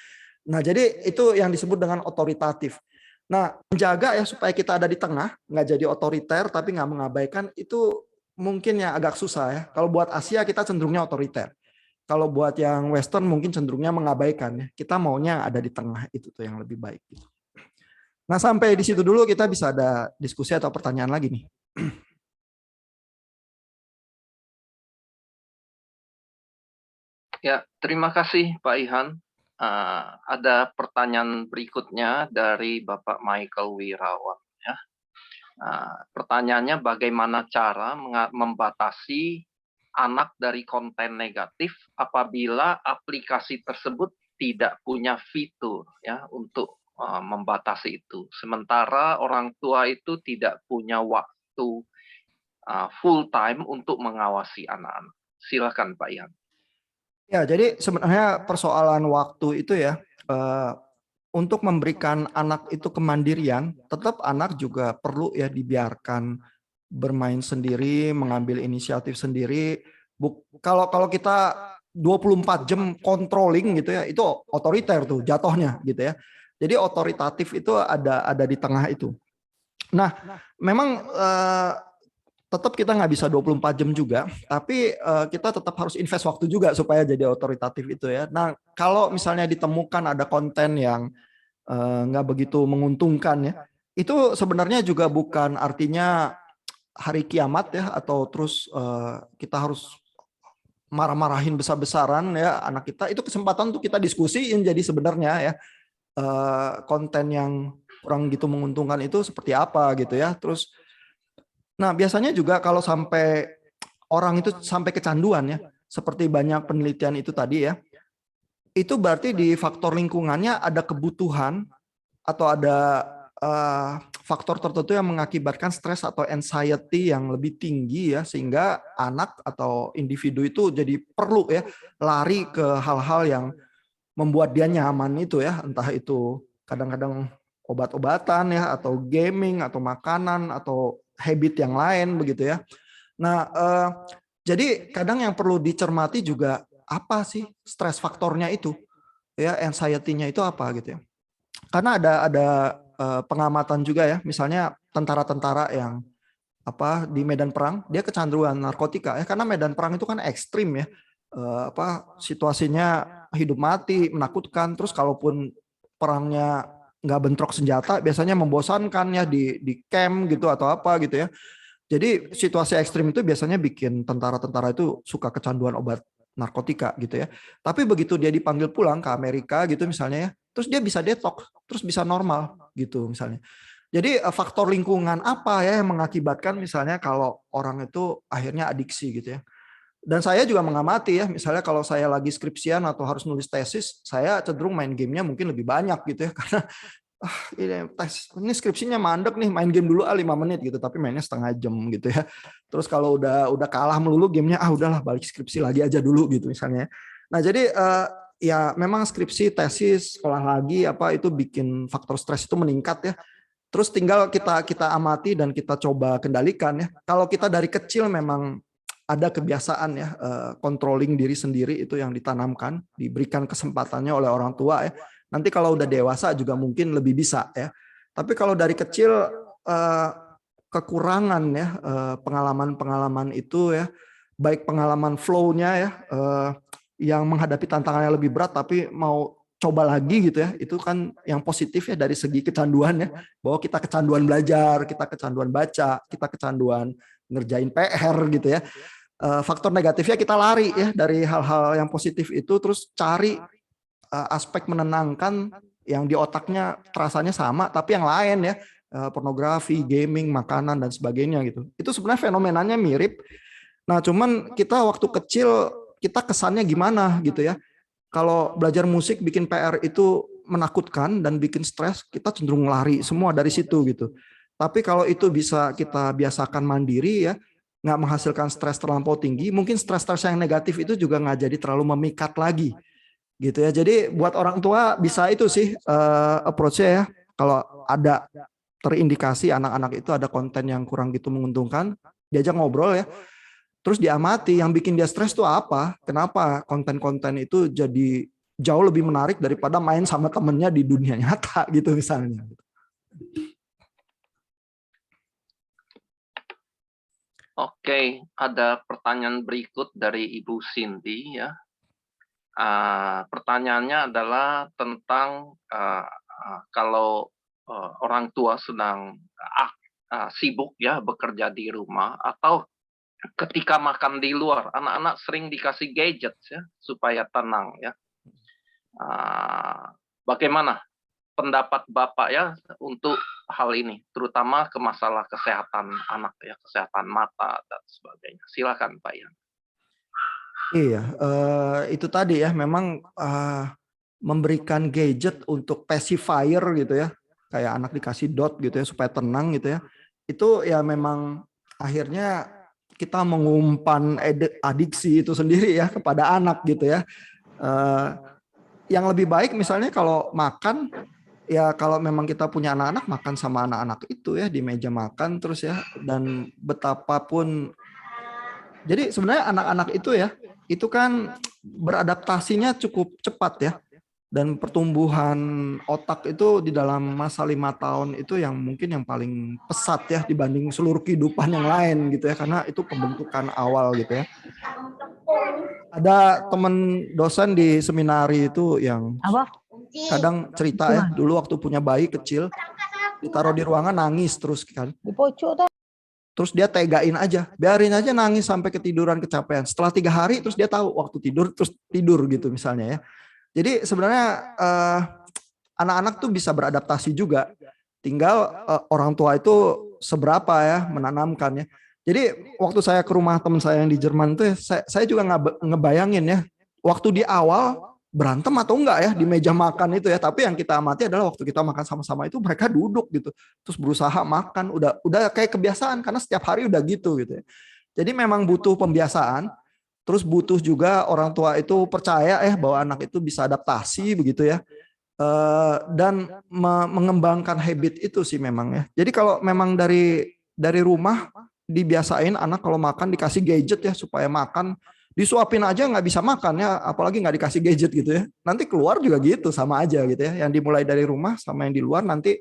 Nah, jadi itu yang disebut dengan otoritatif. Nah, menjaga ya supaya kita ada di tengah, nggak jadi otoriter tapi nggak mengabaikan, itu mungkin yang agak susah ya. Kalau buat Asia kita cenderungnya otoriter. Kalau buat yang Western mungkin cenderungnya mengabaikan ya. Kita maunya ada di tengah, itu tuh yang lebih baik. Nah sampai di situ dulu, kita bisa ada diskusi atau pertanyaan lagi nih. Ya, terima kasih Pak Ihan. Ada pertanyaan berikutnya dari Bapak Michael Wirawan. Ya. Pertanyaannya, bagaimana cara membatasi anak dari konten negatif apabila aplikasi tersebut tidak punya fitur ya untuk membatasi itu. Sementara orang tua itu tidak punya waktu full time untuk mengawasi anak-anak. Silakan Pak Ian. Ya, jadi sebenarnya persoalan waktu itu ya, untuk memberikan anak itu kemandirian, tetap anak juga perlu ya dibiarkan bermain sendiri, mengambil inisiatif sendiri. Kalau kita 24 jam controlling gitu ya, itu otoriter tuh jatuhnya gitu ya. Jadi otoritatif itu ada di tengah itu. Nah, memang tetap kita nggak bisa 24 jam juga, tapi kita tetap harus invest waktu juga supaya jadi otoritatif itu ya. Nah, kalau misalnya ditemukan ada konten yang nggak begitu menguntungkan ya, itu sebenarnya juga bukan artinya hari kiamat ya, atau terus kita harus marah-marahin besar-besaran ya anak kita. Itu kesempatan untuk kita diskusiin, jadi sebenarnya ya konten yang kurang gitu menguntungkan itu seperti apa gitu ya. Terus nah, biasanya juga kalau sampai orang itu sampai kecanduan ya, seperti banyak penelitian itu tadi ya, itu berarti di faktor lingkungannya ada kebutuhan atau ada faktor tertentu yang mengakibatkan stres atau anxiety yang lebih tinggi ya, sehingga anak atau individu itu jadi perlu ya lari ke hal-hal yang membuat dia nyaman itu ya, entah itu kadang-kadang obat-obatan ya, atau gaming, atau makanan, atau habit yang lain begitu ya. Nah, jadi kadang yang perlu dicermati juga apa sih stres faktornya itu, ya anxiety-nya itu apa gitu ya. Karena ada pengamatan juga ya, misalnya tentara-tentara yang di medan perang dia kecanduan narkotika ya, karena medan perang itu kan ekstrim ya, situasinya hidup mati, menakutkan. Terus kalaupun perangnya nggak bentrok senjata, biasanya membosankan ya di camp gitu atau apa gitu ya. Jadi situasi ekstrim itu biasanya bikin tentara-tentara itu suka kecanduan obat narkotika gitu ya. Tapi begitu dia dipanggil pulang ke Amerika gitu misalnya ya, terus dia bisa detox, terus bisa normal gitu misalnya. Jadi faktor lingkungan apa ya yang mengakibatkan misalnya kalau orang itu akhirnya adiksi gitu ya. Dan saya juga mengamati ya, misalnya kalau saya lagi skripsian atau harus nulis tesis, saya cenderung main gamenya mungkin lebih banyak gitu ya, karena ini skripsinya mandek nih, main game dulu 5 menit gitu, tapi mainnya setengah jam gitu ya. Terus kalau udah kalah melulu gamenya, udahlah balik skripsi lagi aja dulu gitu misalnya. Nah jadi ya memang skripsi, tesis, sekolah lagi itu bikin faktor stres itu meningkat ya. Terus tinggal kita amati dan kita coba kendalikan ya. Kalau kita dari kecil memang ada kebiasaan ya, controlling diri sendiri itu yang ditanamkan, diberikan kesempatannya oleh orang tua ya. Nanti kalau udah dewasa juga mungkin lebih bisa ya. Tapi kalau dari kecil kekurangan ya pengalaman-pengalaman itu ya, baik pengalaman flow-nya ya, yang menghadapi tantangannya lebih berat tapi mau coba lagi gitu ya, itu kan yang positif ya dari segi kecanduan ya, bahwa kita kecanduan belajar, kita kecanduan baca, kita kecanduan ngerjain PR gitu ya. Faktor negatifnya kita lari ya dari hal-hal yang positif itu, terus cari aspek menenangkan yang di otaknya terasanya sama tapi yang lain ya, pornografi, gaming, makanan dan sebagainya gitu. Itu sebenarnya fenomenanya mirip. Nah, cuman kita waktu kecil kita kesannya gimana gitu ya. Kalau belajar musik bikin PR itu menakutkan dan bikin stres, kita cenderung lari semua dari situ gitu. Tapi kalau itu bisa kita biasakan mandiri ya, nggak menghasilkan stres terlampau tinggi, mungkin stres-stres yang negatif itu juga nggak jadi terlalu memikat lagi gitu ya. Jadi buat orang tua bisa itu sih approach-nya ya. Kalau ada terindikasi anak-anak itu ada konten yang kurang gitu menguntungkan, diajak ngobrol ya. Terus diamati yang bikin dia stres itu apa, kenapa konten-konten itu jadi jauh lebih menarik daripada main sama temennya di dunia nyata gitu misalnya. Oke, ada pertanyaan berikut dari Ibu Cindy ya. Pertanyaannya adalah tentang kalau orang tua sedang sibuk ya bekerja di rumah, atau ketika makan di luar, anak-anak sering dikasih gadget ya supaya tenang ya. Bagaimana pendapat Bapak ya untuk hal ini, terutama ke masalah kesehatan anak ya, kesehatan mata dan sebagainya. Silakan Pak Ian. Iya, itu tadi ya, memang memberikan gadget untuk pacifier gitu ya, kayak anak dikasih dot gitu ya supaya tenang gitu ya, itu ya memang akhirnya kita mengumpan adiksi itu sendiri ya kepada anak gitu ya. Yang lebih baik misalnya kalau makan, ya kalau memang kita punya anak-anak, makan sama anak-anak itu ya di meja makan terus ya. Dan betapapun, jadi sebenarnya anak-anak itu ya, itu kan beradaptasinya cukup cepat ya. Dan pertumbuhan otak itu di dalam masa 5 tahun itu yang mungkin yang paling pesat ya dibanding seluruh kehidupan yang lain gitu ya, karena itu pembentukan awal gitu ya. Ada teman dosen di seminari itu yang kadang cerita ya, dulu waktu punya bayi kecil ditaruh di ruangan nangis terus kan. Terus dia tegain aja, biarin aja nangis sampai ketiduran kecapean. Setelah 3 hari terus dia tahu waktu tidur terus tidur gitu misalnya ya. Jadi sebenarnya anak-anak tuh bisa beradaptasi juga. Tinggal orang tua itu seberapa ya menanamkannya. Jadi waktu saya ke rumah teman saya yang di Jerman tuh, saya juga ngebayangin ya, waktu di awal berantem atau enggak ya di meja makan itu ya. Tapi yang kita amati adalah waktu kita makan sama-sama itu mereka duduk gitu, terus berusaha makan. Udah kayak kebiasaan karena setiap hari udah gitu ya. Jadi memang butuh pembiasaan. Terus butuh juga orang tua itu percaya ya bahwa anak itu bisa adaptasi begitu ya, dan mengembangkan habit itu sih memang ya. Jadi kalau memang dari rumah dibiasain anak kalau makan dikasih gadget ya supaya makan, disuapin aja nggak bisa makan ya, apalagi nggak dikasih gadget gitu ya. Nanti keluar juga gitu sama aja gitu ya. Yang dimulai dari rumah sama yang di luar nanti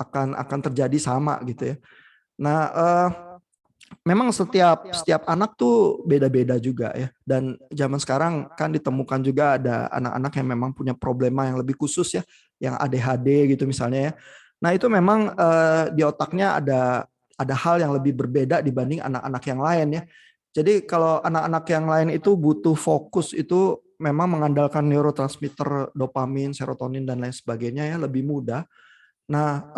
akan terjadi sama gitu ya. Nah, memang setiap anak tuh beda-beda juga ya. Dan zaman sekarang kan ditemukan juga ada anak-anak yang memang punya problema yang lebih khusus ya, yang ADHD gitu misalnya ya. Nah itu memang di otaknya ada hal yang lebih berbeda dibanding anak-anak yang lain ya. Jadi kalau anak-anak yang lain itu butuh fokus, itu memang mengandalkan neurotransmitter dopamin, serotonin dan lain sebagainya ya, lebih mudah. Nah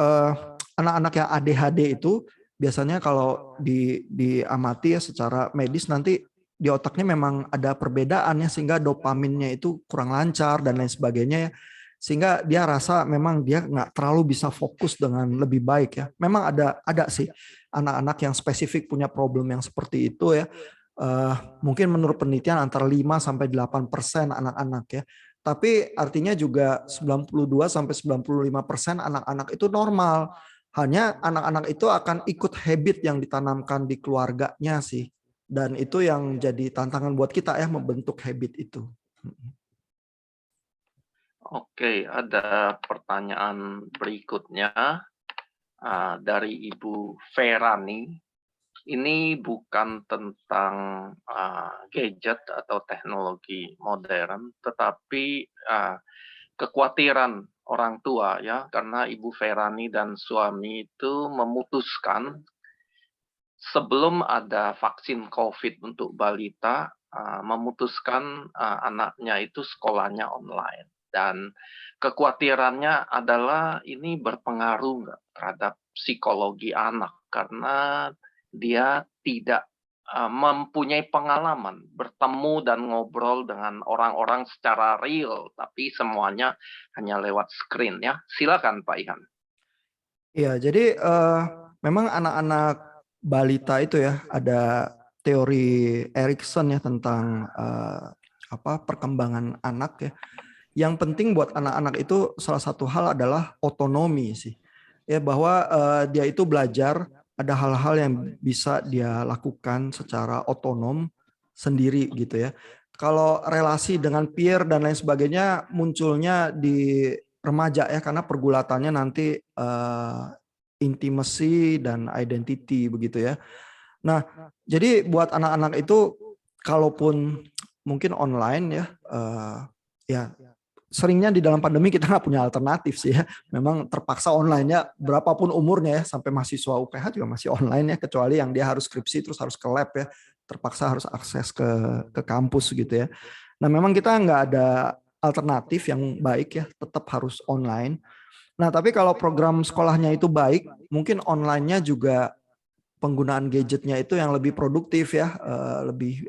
anak-anak yang ADHD itu biasanya kalau diamati ya secara medis nanti di otaknya memang ada perbedaannya sehingga dopaminnya itu kurang lancar dan lain sebagainya ya. Sehingga dia rasa memang dia nggak terlalu bisa fokus dengan lebih baik ya. Memang ada sih anak-anak yang spesifik punya problem yang seperti itu ya. Mungkin menurut penelitian antara 5-8% anak-anak ya. Tapi artinya juga 92-95% anak-anak itu normal. Hanya anak-anak itu akan ikut habit yang ditanamkan di keluarganya sih. Dan itu yang jadi tantangan buat kita ya, membentuk habit itu. Oke, ada pertanyaan berikutnya dari Ibu Ferani. Ini bukan tentang gadget atau teknologi modern, tetapi kekhawatiran orang tua ya, karena Ibu Ferani dan suami itu memutuskan sebelum ada vaksin COVID untuk balita, memutuskan anaknya itu sekolahnya online. Dan kekhawatirannya adalah ini berpengaruh nggak terhadap psikologi anak, karena dia tidak mempunyai pengalaman bertemu dan ngobrol dengan orang-orang secara real, tapi semuanya hanya lewat screen ya. Silakan Pak Ihan. Iya, jadi memang anak-anak balita itu ya ada teori Erikson ya tentang perkembangan anak ya. Yang penting buat anak-anak itu salah satu hal adalah otonomi sih. Ya bahwa dia itu belajar ada hal-hal yang bisa dia lakukan secara otonom sendiri gitu ya. Kalau relasi dengan peer dan lain sebagainya munculnya di remaja ya, karena pergulatannya nanti intimacy dan identity begitu ya. Nah, jadi buat anak-anak itu kalaupun mungkin online ya, ya seringnya di dalam pandemi kita nggak punya alternatif sih ya. Memang terpaksa online-nya berapapun umurnya ya, sampai mahasiswa UPH juga masih online ya, kecuali yang dia harus skripsi terus harus ke lab ya, terpaksa harus akses ke kampus gitu ya. Nah memang kita nggak ada alternatif yang baik ya, tetap harus online. Nah tapi kalau program sekolahnya itu baik, mungkin online-nya juga penggunaan gadgetnya itu yang lebih produktif ya, lebih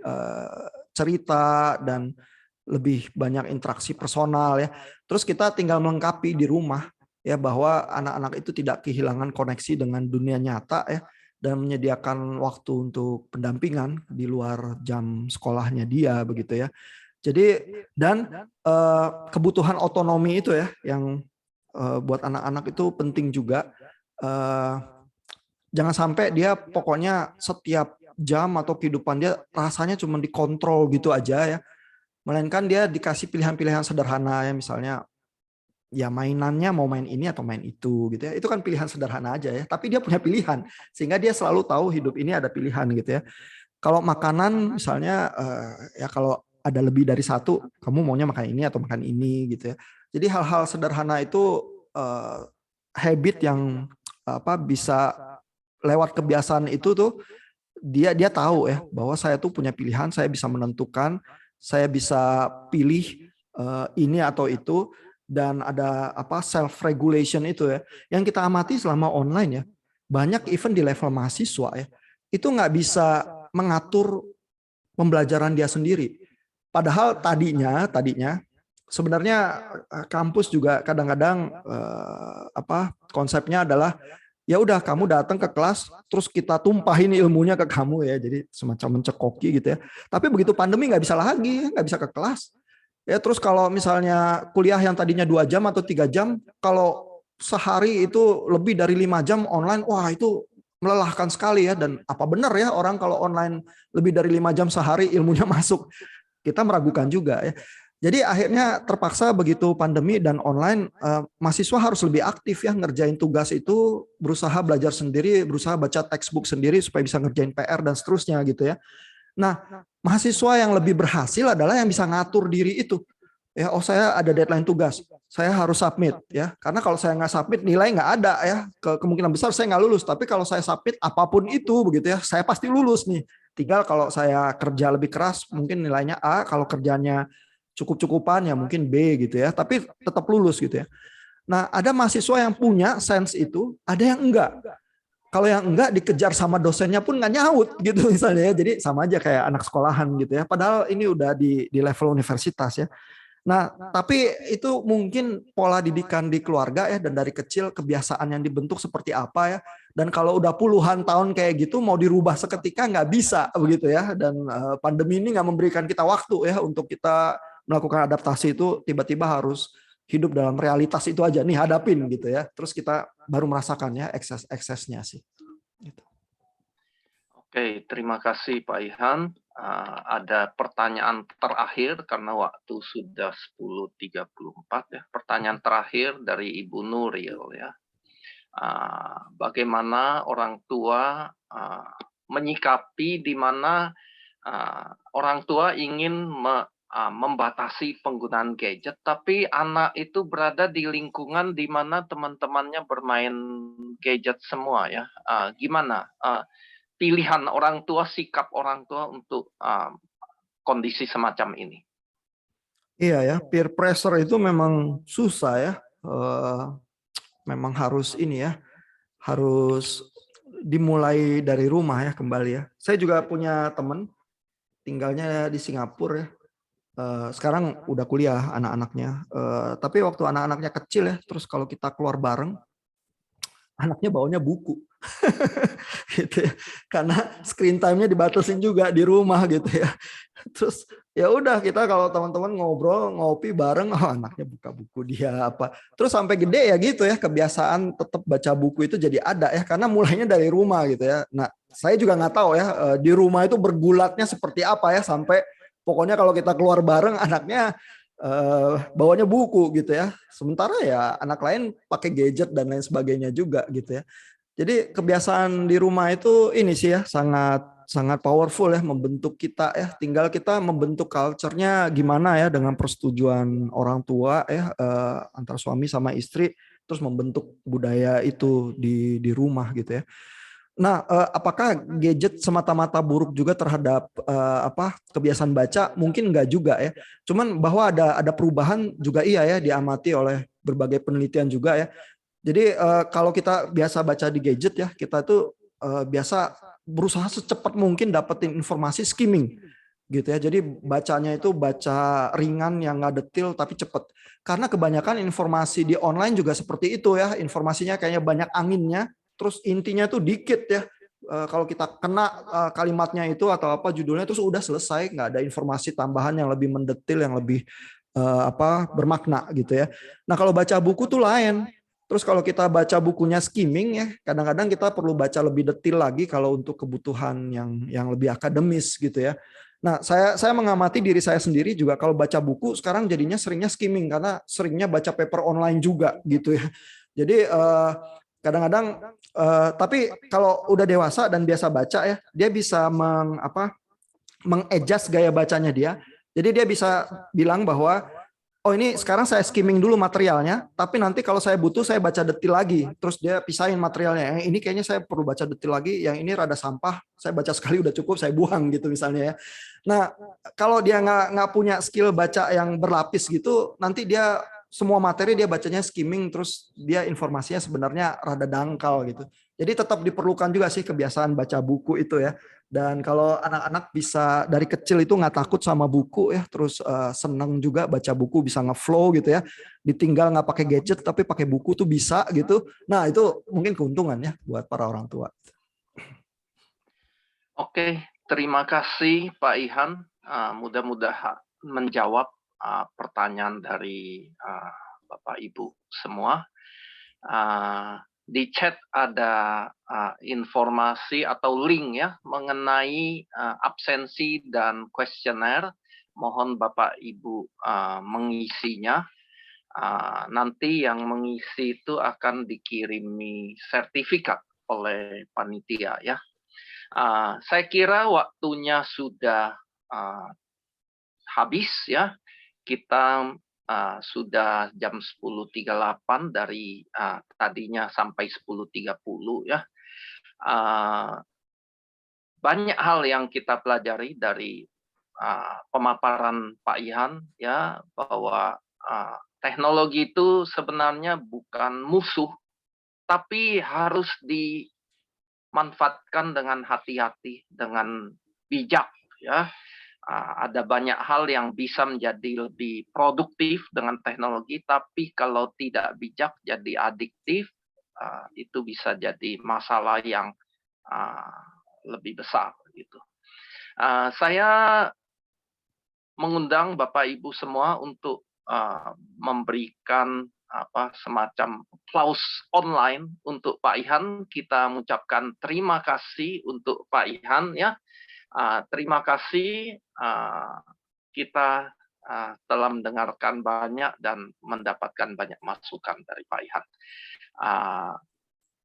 cerita dan lebih banyak interaksi personal ya. Terus kita tinggal melengkapi di rumah ya, bahwa anak-anak itu tidak kehilangan koneksi dengan dunia nyata ya, dan menyediakan waktu untuk pendampingan di luar jam sekolahnya dia begitu ya. Jadi dan kebutuhan otonomi itu ya yang buat anak-anak itu penting juga. Jangan sampai dia pokoknya setiap jam atau kehidupan dia rasanya cuma dikontrol gitu aja ya. Melainkan dia dikasih pilihan-pilihan sederhana ya, misalnya ya mainannya mau main ini atau main itu gitu ya. Itu kan pilihan sederhana aja ya, tapi dia punya pilihan sehingga dia selalu tahu hidup ini ada pilihan gitu ya. Kalau makanan misalnya ya kalau ada lebih dari satu, kamu maunya makan ini atau makan ini gitu ya. Jadi hal-hal sederhana itu habit yang bisa lewat kebiasaan itu tuh dia tahu ya bahwa saya tuh punya pilihan, saya bisa menentukan, saya bisa pilih ini atau itu, dan ada self regulation itu ya yang kita amati selama online ya. Banyak event di level mahasiswa ya itu nggak bisa mengatur pembelajaran dia sendiri. Padahal tadinya sebenarnya kampus juga kadang-kadang konsepnya adalah ya udah kamu datang ke kelas terus kita tumpahin ilmunya ke kamu ya, jadi semacam mencekoki gitu ya. Tapi begitu pandemi nggak bisa lagi, nggak bisa ke kelas ya. Terus kalau misalnya kuliah yang tadinya 2 jam atau 3 jam, kalau sehari itu lebih dari 5 jam online, wah itu melelahkan sekali ya. Dan apa benar ya orang kalau online lebih dari 5 jam sehari ilmunya masuk? Kita meragukan juga ya. Jadi akhirnya terpaksa begitu pandemi dan online, mahasiswa harus lebih aktif ya ngerjain tugas itu, berusaha belajar sendiri, berusaha baca textbook sendiri supaya bisa ngerjain PR dan seterusnya gitu ya. Nah, mahasiswa yang lebih berhasil adalah yang bisa ngatur diri itu. Ya, oh saya ada deadline tugas, saya harus submit ya. Karena kalau saya nggak submit nilai nggak ada ya. Kemungkinan besar saya nggak lulus. Tapi kalau saya submit apapun itu begitu ya, saya pasti lulus nih. Tinggal kalau saya kerja lebih keras mungkin nilainya A, kalau kerjanya cukup-cukupan ya mungkin B gitu ya, tapi tetap lulus gitu ya. Nah, ada mahasiswa yang punya sense itu, ada yang enggak. Kalau yang enggak dikejar sama dosennya pun nggak nyaut gitu misalnya ya. Jadi sama aja kayak anak sekolahan gitu ya. Padahal ini udah di level universitas ya. Nah, tapi itu mungkin pola didikan di keluarga ya, dan dari kecil kebiasaan yang dibentuk seperti apa ya. Dan kalau udah puluhan tahun kayak gitu mau dirubah seketika nggak bisa begitu ya. Dan pandemi ini nggak memberikan kita waktu ya untuk kita melakukan adaptasi itu, tiba-tiba harus hidup dalam realitas itu aja nih, hadapin gitu ya. Terus kita baru merasakan ya eksesnya sih. Gitu. Oke, terima kasih Pak Ihan. Ada pertanyaan terakhir karena waktu sudah 10.34 ya. Pertanyaan terakhir dari Ibu Nuril ya. Bagaimana orang tua menyikapi di mana orang tua ingin membatasi penggunaan gadget, tapi anak itu berada di lingkungan di mana teman-temannya bermain gadget semua ya. Gimana pilihan orang tua, sikap orang tua untuk kondisi semacam ini? Iya ya, peer pressure itu memang susah ya. Memang harus ini ya, harus dimulai dari rumah ya kembali ya. Saya juga punya teman tinggalnya di Singapura ya. Sekarang udah kuliah anak-anaknya, tapi waktu anak-anaknya kecil ya, terus kalau kita keluar bareng, anaknya bawanya buku, gitu ya. Karena screen time-nya dibatasin juga di rumah gitu ya. Terus ya udah kita kalau teman-teman ngobrol ngopi bareng, oh anaknya buka buku dia apa. Terus sampai gede ya gitu ya, kebiasaan tetap baca buku itu jadi ada ya, karena mulainya dari rumah gitu ya. Nah saya juga nggak tahu ya di rumah itu bergulatnya seperti apa ya, sampai pokoknya kalau kita keluar bareng anaknya bawanya buku gitu ya. Sementara ya anak lain pakai gadget dan lain sebagainya juga gitu ya. Jadi kebiasaan di rumah itu ini sih ya sangat powerful ya, membentuk kita ya. Tinggal kita membentuk culture-nya gimana ya, dengan persetujuan orang tua ya, antara suami sama istri, terus membentuk budaya itu di rumah gitu ya. Nah, apakah gadget semata-mata buruk juga terhadap kebiasaan baca? Mungkin enggak juga ya. Cuman bahwa ada perubahan juga iya ya, diamati oleh berbagai penelitian juga ya. Jadi kalau kita biasa baca di gadget ya, kita tuh biasa berusaha secepat mungkin dapetin informasi skimming gitu ya. Jadi bacanya itu baca ringan yang nggak detail tapi cepat. Karena kebanyakan informasi di online juga seperti itu ya. Informasinya kayaknya banyak anginnya. Terus intinya tuh dikit ya, kalau kita kena kalimatnya itu atau apa judulnya itu sudah selesai, nggak ada informasi tambahan yang lebih mendetil, yang lebih bermakna gitu ya. Nah kalau baca buku tuh lain. Terus kalau kita baca bukunya skimming ya, kadang-kadang kita perlu baca lebih detil lagi kalau untuk kebutuhan yang lebih akademis gitu ya. Nah, saya mengamati diri saya sendiri juga kalau baca buku sekarang jadinya seringnya skimming karena seringnya baca paper online juga gitu ya. Jadi kadang-kadang tapi kalau udah dewasa dan biasa baca ya, dia bisa mengadjust gaya bacanya dia. Jadi dia bisa bilang bahwa oh ini sekarang saya skimming dulu materialnya, tapi nanti kalau saya butuh saya baca detil lagi. Terus dia pisahin materialnya. Yang ini kayaknya saya perlu baca detil lagi, yang ini rada sampah, saya baca sekali udah cukup, saya buang gitu misalnya ya. Nah kalau dia nggak punya skill baca yang berlapis gitu, nanti dia semua materi dia bacanya skimming, terus dia informasinya sebenarnya rada dangkal gitu. Jadi tetap diperlukan juga sih kebiasaan baca buku itu ya. Dan kalau anak-anak bisa dari kecil itu nggak takut sama buku ya, terus senang juga baca buku, bisa ngeflow gitu ya, ditinggal nggak pakai gadget tapi pakai buku tuh bisa gitu. Nah itu mungkin keuntungan ya buat para orang tua. Oke, terima kasih Pak Ihan. Mudah-mudahan menjawab pertanyaan dari Bapak Ibu semua. Di chat ada informasi atau link ya mengenai absensi dan kuesioner. Mohon Bapak Ibu mengisinya. Nanti yang mengisi itu akan dikirimi sertifikat oleh panitia ya. Saya kira waktunya sudah habis ya. Kita sudah jam 10.38 dari tadinya sampai 10.30 ya. Banyak hal yang kita pelajari dari pemaparan Pak Ihan ya, bahwa teknologi itu sebenarnya bukan musuh, tapi harus dimanfaatkan dengan hati-hati, dengan bijak ya. Ada banyak hal yang bisa menjadi lebih produktif dengan teknologi, tapi kalau tidak bijak jadi adiktif, itu bisa jadi masalah yang lebih besar gitu. Saya mengundang Bapak Ibu semua untuk memberikan semacam applause online untuk Pak Ihan. Kita mengucapkan terima kasih untuk Pak Ihan ya. Terima kasih kita telah mendengarkan banyak dan mendapatkan banyak masukan dari Pak Ihan.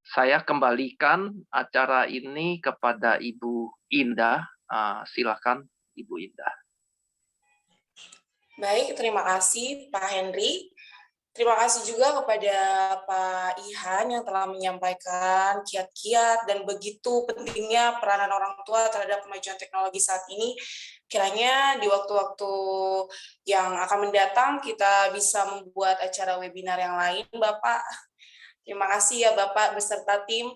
Saya kembalikan acara ini kepada Ibu Indah. Silakan Ibu Indah. Baik, terima kasih Pak Henry. Terima kasih juga kepada Pak Ihan yang telah menyampaikan kiat-kiat dan begitu pentingnya peranan orang tua terhadap kemajuan teknologi saat ini. Kiranya di waktu-waktu yang akan mendatang kita bisa membuat acara webinar yang lain, Bapak. Terima kasih ya Bapak beserta tim.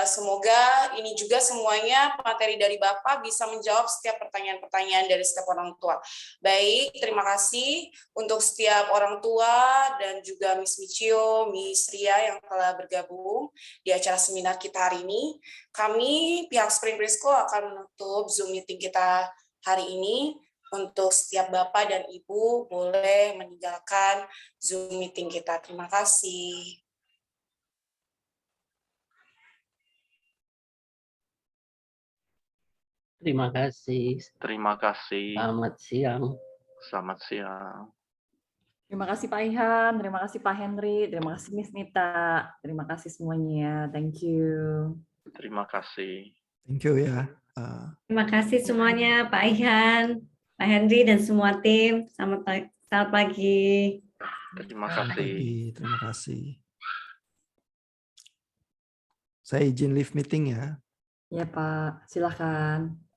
Semoga ini juga semuanya materi dari Bapak bisa menjawab setiap pertanyaan-pertanyaan dari setiap orang tua. Baik, terima kasih untuk setiap orang tua dan juga Miss Michio, Miss Ria yang telah bergabung di acara seminar kita hari ini. Kami pihak Spring Preschool akan menutup Zoom meeting kita hari ini. Untuk setiap Bapak dan Ibu boleh meninggalkan Zoom meeting kita. Terima kasih. Terima kasih. Terima kasih. Selamat siang. Selamat siang. Terima kasih Pak Ihan, terima kasih Pak Henry, terima kasih Miss Nita, terima kasih semuanya. Thank you. Terima kasih. Thank you ya. Terima kasih semuanya Pak Ihan, Pak Henry dan semua tim. Selamat pagi. Terima kasih. Terima kasih. Saya izin live meeting ya. Ya Pak, silakan.